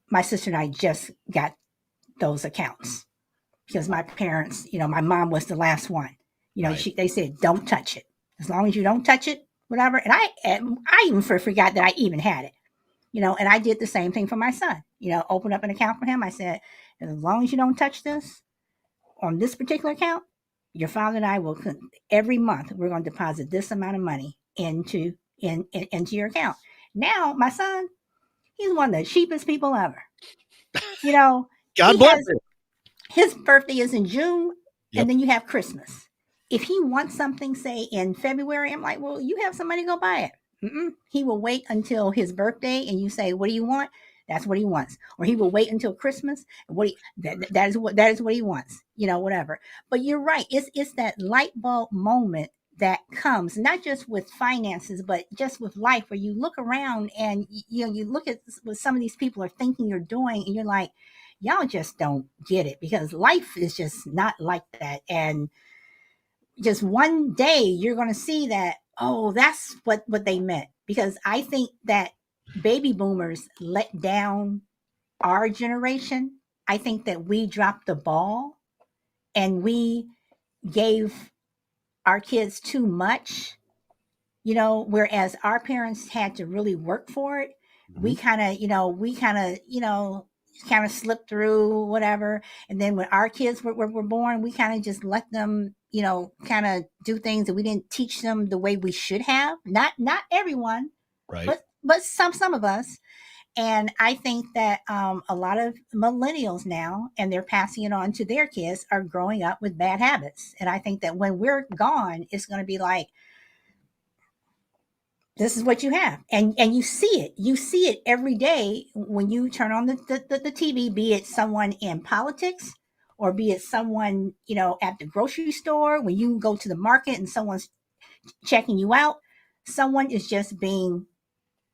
My sister and I just got those accounts because my parents, my mom was the last one. Right. They said, don't touch it. As long as you don't touch it, whatever. And I even forgot that I even had it, and I did the same thing for my son, opened up an account for him. I said, as long as you don't touch this on this particular account, your father and I will, every month, we're going to deposit this amount of money into your account. Now, my son, he's one of the cheapest people ever. God bless him. His birthday is in June, and then you have Christmas. If he wants something, say in February, I'm like, well, you have some money, go buy it. He will wait until his birthday, and you say, what do you want? That's what he wants. Or he will wait until Christmas. That is what he wants. Whatever. But you're right. It's that light bulb moment that comes not just with finances, but just with life, where you look around and you look at what some of these people are thinking you're doing, and you're like, y'all just don't get it, because life is just not like that. And just one day you're going to see that, oh, that's what they meant. Because I think that baby boomers let down our generation. I think that we dropped the ball and we gave our kids too much, whereas our parents had to really work for it. We kind of slipped through, whatever. And then when our kids were born, we kind of just let them, kind of do things that we didn't teach them the way we should have. Not everyone, right? But some of us. And I think that a lot of millennials now, and they're passing it on to their kids, are growing up with bad habits. And I think that when we're gone, it's going to be like, this is what you have. And you see it. You see it every day when you turn on the TV, be it someone in politics or be it someone, at the grocery store, when you go to the market and someone's checking you out, someone is just being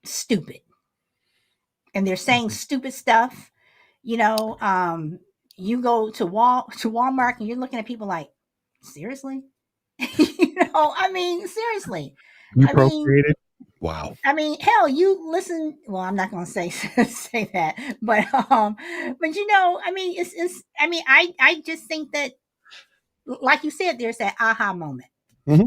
stupid. And they're saying stupid stuff. You go to Walmart and you're looking at people like, seriously? Seriously. You procreated? Wow. Hell, you listen. Well, I'm not going to say that, but it's I just think that, like you said, there's that aha moment. Mm-hmm.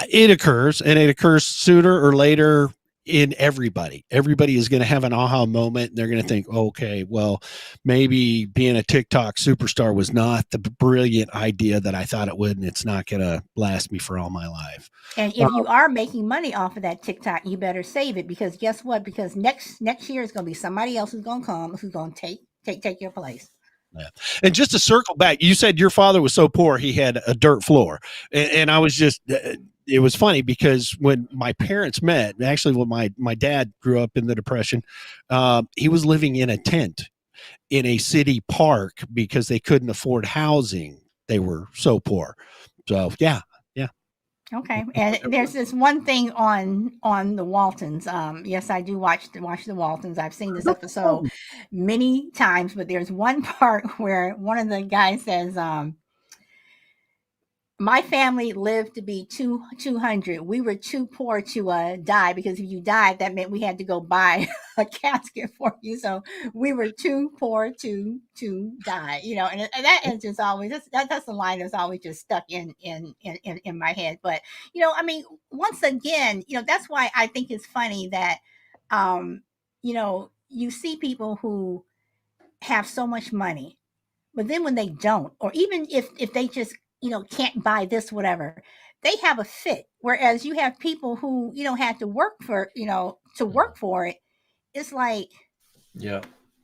It occurs, and it occurs sooner or later. in everybody. Everybody is going to have an aha moment, and they're going to think, okay, well, maybe being a TikTok superstar was not the brilliant idea that I thought it would, and it's not going to last me for all my life. And if you are making money off of that TikTok, you better save it, because guess what? Because next year is going to be somebody else who's going to come, who's going to take your place. Yeah. And just to circle back, you said your father was so poor he had a dirt floor, and I was just. It was funny because when my parents met, actually when my dad grew up in the Depression, he was living in a tent in a city park because they couldn't afford housing. They were so poor. So yeah. Okay. And there's this one thing on the Waltons. Yes, I do watch the Waltons. I've seen this episode many times, but there's one part where one of the guys says, my family lived to be 200. We were too poor to die, because if you died, that meant we had to go buy a casket for you. So we were too poor to die, and that is just always, that's the line that's always just stuck in my head. But, once again, that's why I think it's funny that, you see people who have so much money, but then when they don't, or even if they just, can't buy this, whatever, they have a fit. Whereas you have people who, had to work for, to work for it. It's like, yeah,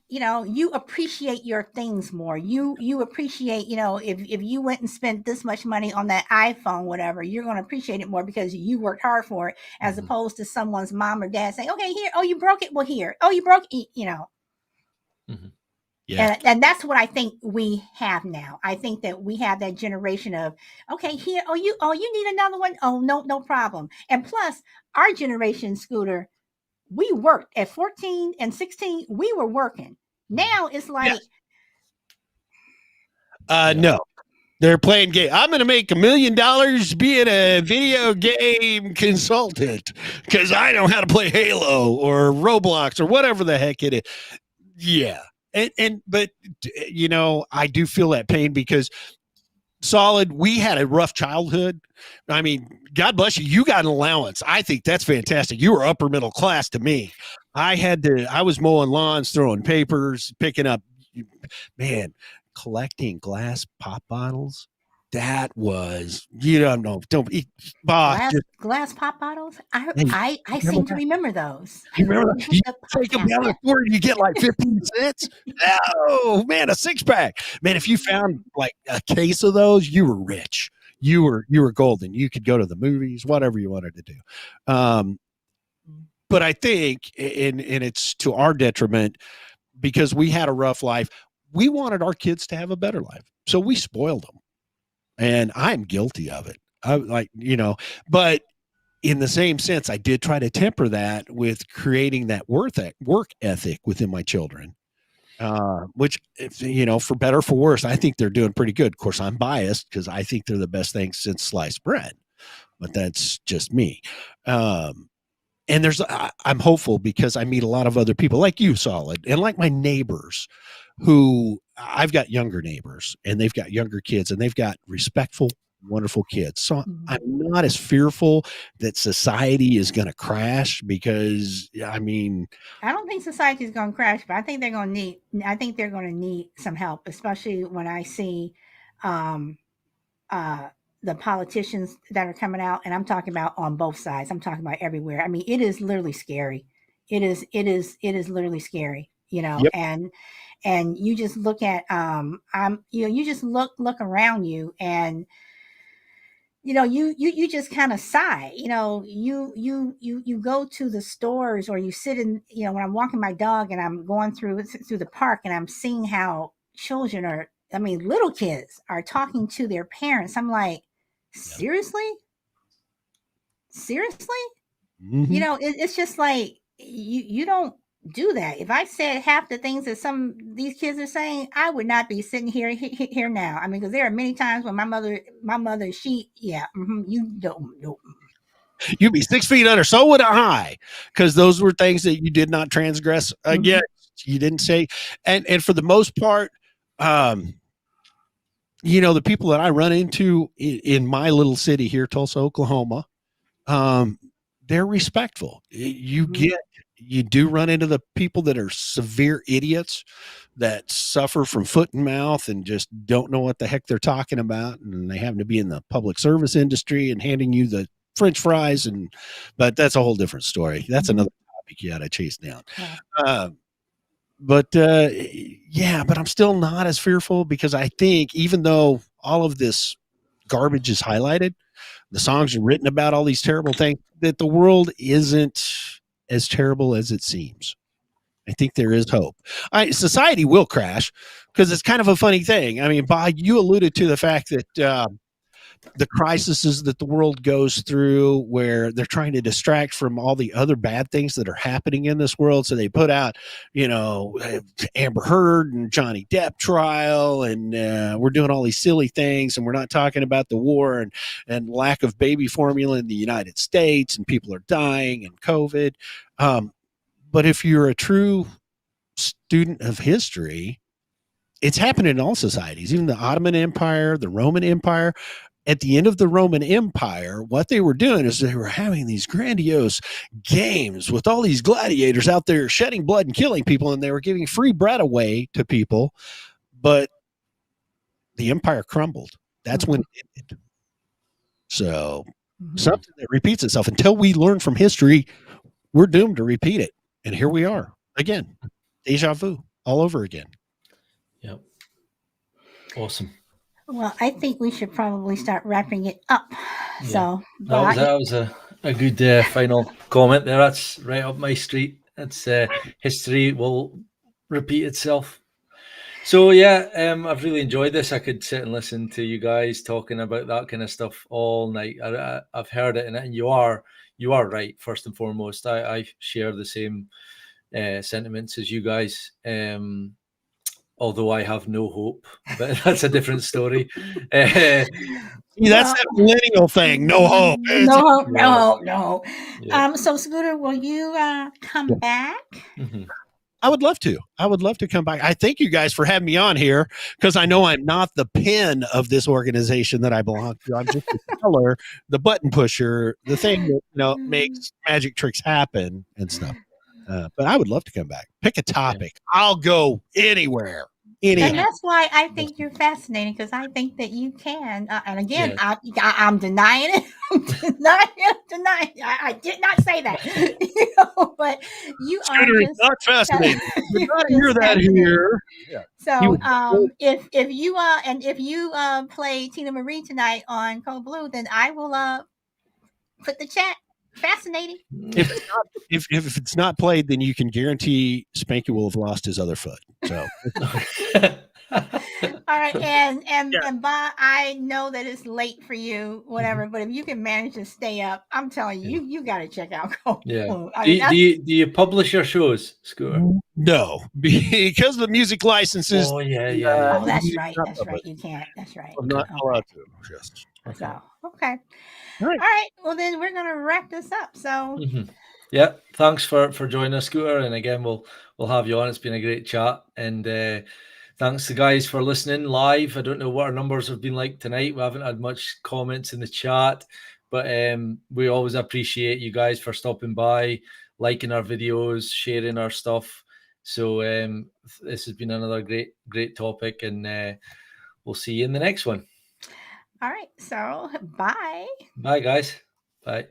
you appreciate your things more. You appreciate, if you went and spent this much money on that iPhone, whatever, you're going to appreciate it more because you worked hard for it, as opposed to someone's mom or dad saying, okay, here, oh, you broke it. Well, here, oh, you broke it, Mm-hmm. Yeah. And that's what I think we have now. I think that we have that generation of, okay, here, you need another one. Oh, no problem. And plus, our generation, Scooter, we worked at 14 and 16. We were working. Now it's like, no, they're playing game. I'm going to make $1 million being a video game consultant because I know how to play Halo or Roblox or whatever the heck it is. Yeah. But I do feel that pain because Solid, we had a rough childhood. I mean, God bless you. You got an allowance. I think that's fantastic. You were upper middle class to me. I was mowing lawns, throwing papers, picking up, collecting glass pop bottles. That was, don't eat glass pop bottles. I seem to remember those. You remember that? You take them down the store and you get like 15 cents. Oh man, a 6-pack. Man, if you found like a case of those, you were rich. You were golden. You could go to the movies, whatever you wanted to do. But I think, and it's to our detriment because we had a rough life. We wanted our kids to have a better life, so we spoiled them. And I'm guilty of it. But in the same sense, I did try to temper that with creating that work ethic within my children, which, for better or for worse, I think they're doing pretty good. Of course, I'm biased because I think they're the best thing since sliced bread, but that's just me. And I'm hopeful because I meet a lot of other people like you, Solid, and like my neighbors who I've got younger neighbors and they've got younger kids and they've got respectful, wonderful kids. So I'm not as fearful that society is going to crash because I don't think society is going to crash, but I think they're going to need some help, especially when I see, the politicians that are coming out, and I'm talking about on both sides. I'm talking about everywhere. I mean, it is literally scary. It is literally scary, Yep. And you just look at, you just look around you and, you just kind of sigh, you go to the stores or you sit in, when I'm walking my dog and I'm going through the park and I'm seeing how children little kids are talking to their parents. I'm like, seriously? Mm-hmm. It's just like, you don't do that. If I said half the things that some of these kids are saying, I would not be sitting here now. I mean, because there are many times when my mother, you don't know. You'd be 6 feet under, so would I, because those were things that you did not transgress against. You didn't say, and for the most part, the people that I run into in my little city here, Tulsa, Oklahoma, they're respectful. You do run into the people that are severe idiots that suffer from foot and mouth and just don't know what the heck they're talking about, and they happen to be in the public service industry and handing you the French fries, but that's a whole different story. That's another topic you got to chase down. Yeah. But I'm still not as fearful, because I think even though all of this garbage is highlighted, the songs are written about all these terrible things, that the world isn't as terrible as it seems. I think there is hope. Society will crash, because it's kind of a funny thing. I mean, Bob, you alluded to the fact that the crises that the world goes through, where they're trying to distract from all the other bad things that are happening in this world. So they put out, Amber Heard and Johnny Depp trial, and we're doing all these silly things, and we're not talking about the war and lack of baby formula in the United States, and people are dying, and COVID. But if you're a true student of history, it's happened in all societies, even the Ottoman Empire, the Roman Empire. At the end of the Roman Empire, what they were doing is they were having these grandiose games with all these gladiators out there shedding blood and killing people, and they were giving free bread away to people. But the empire crumbled. That's when it ended. So something that repeats itself. Until we learn from history, we're doomed to repeat it. And here we are again. Deja vu all over again. Yep. Awesome. Well, I think we should probably start wrapping it up. Yeah. So that was a good final comment there. That's right up my street. That's history will repeat itself. So yeah, I've really enjoyed this. I could sit and listen to you guys talking about that kind of stuff all night. I've heard it, and you are right. First and foremost, I share the same sentiments as you guys. Although I have no hope, but that's a different story. That's that millennial thing. No hope. No hope. Yeah. So Scooter, will you come back? Mm-hmm. I would love to come back. I thank you guys for having me on here, because I know I'm not the pin of this organization that I belong to. I'm just the teller, the button pusher, the thing that makes magic tricks happen and stuff. But I would love to come back. Pick a topic. I'll go anywhere. And that's why I think you're fascinating, because I think that you can. And again, I'm denying it. I'm denying. I did not say that. But you are just not fascinating. You're not hear that here. Yeah. So if you play Tina Marie tonight on Code Blue, then I will put the chat. Fascinating. If it's not played, then you can guarantee Spanky will have lost his other foot. So all right, and Bob, I know that it's late for you, whatever, but if you can manage to stay up, I'm telling you, you got to check out Code Blue. Do you publish your shows, Scooter? No, because the music licenses. Oh yeah. Oh, that's right. That's right. You can't. That's right. I'm not allowed to. Yes. So okay. All right. Well, then we're gonna wrap this up. So yeah, thanks for joining us, Scooter, and again we'll have you on. It's been a great chat, and thanks to guys for listening live. I don't know what our numbers have been like tonight. We haven't had much comments in the chat, but we always appreciate you guys for stopping by, liking our videos, sharing our stuff. So this has been another great topic, and we'll see you in the next one. All right. So bye. Bye, guys. Bye.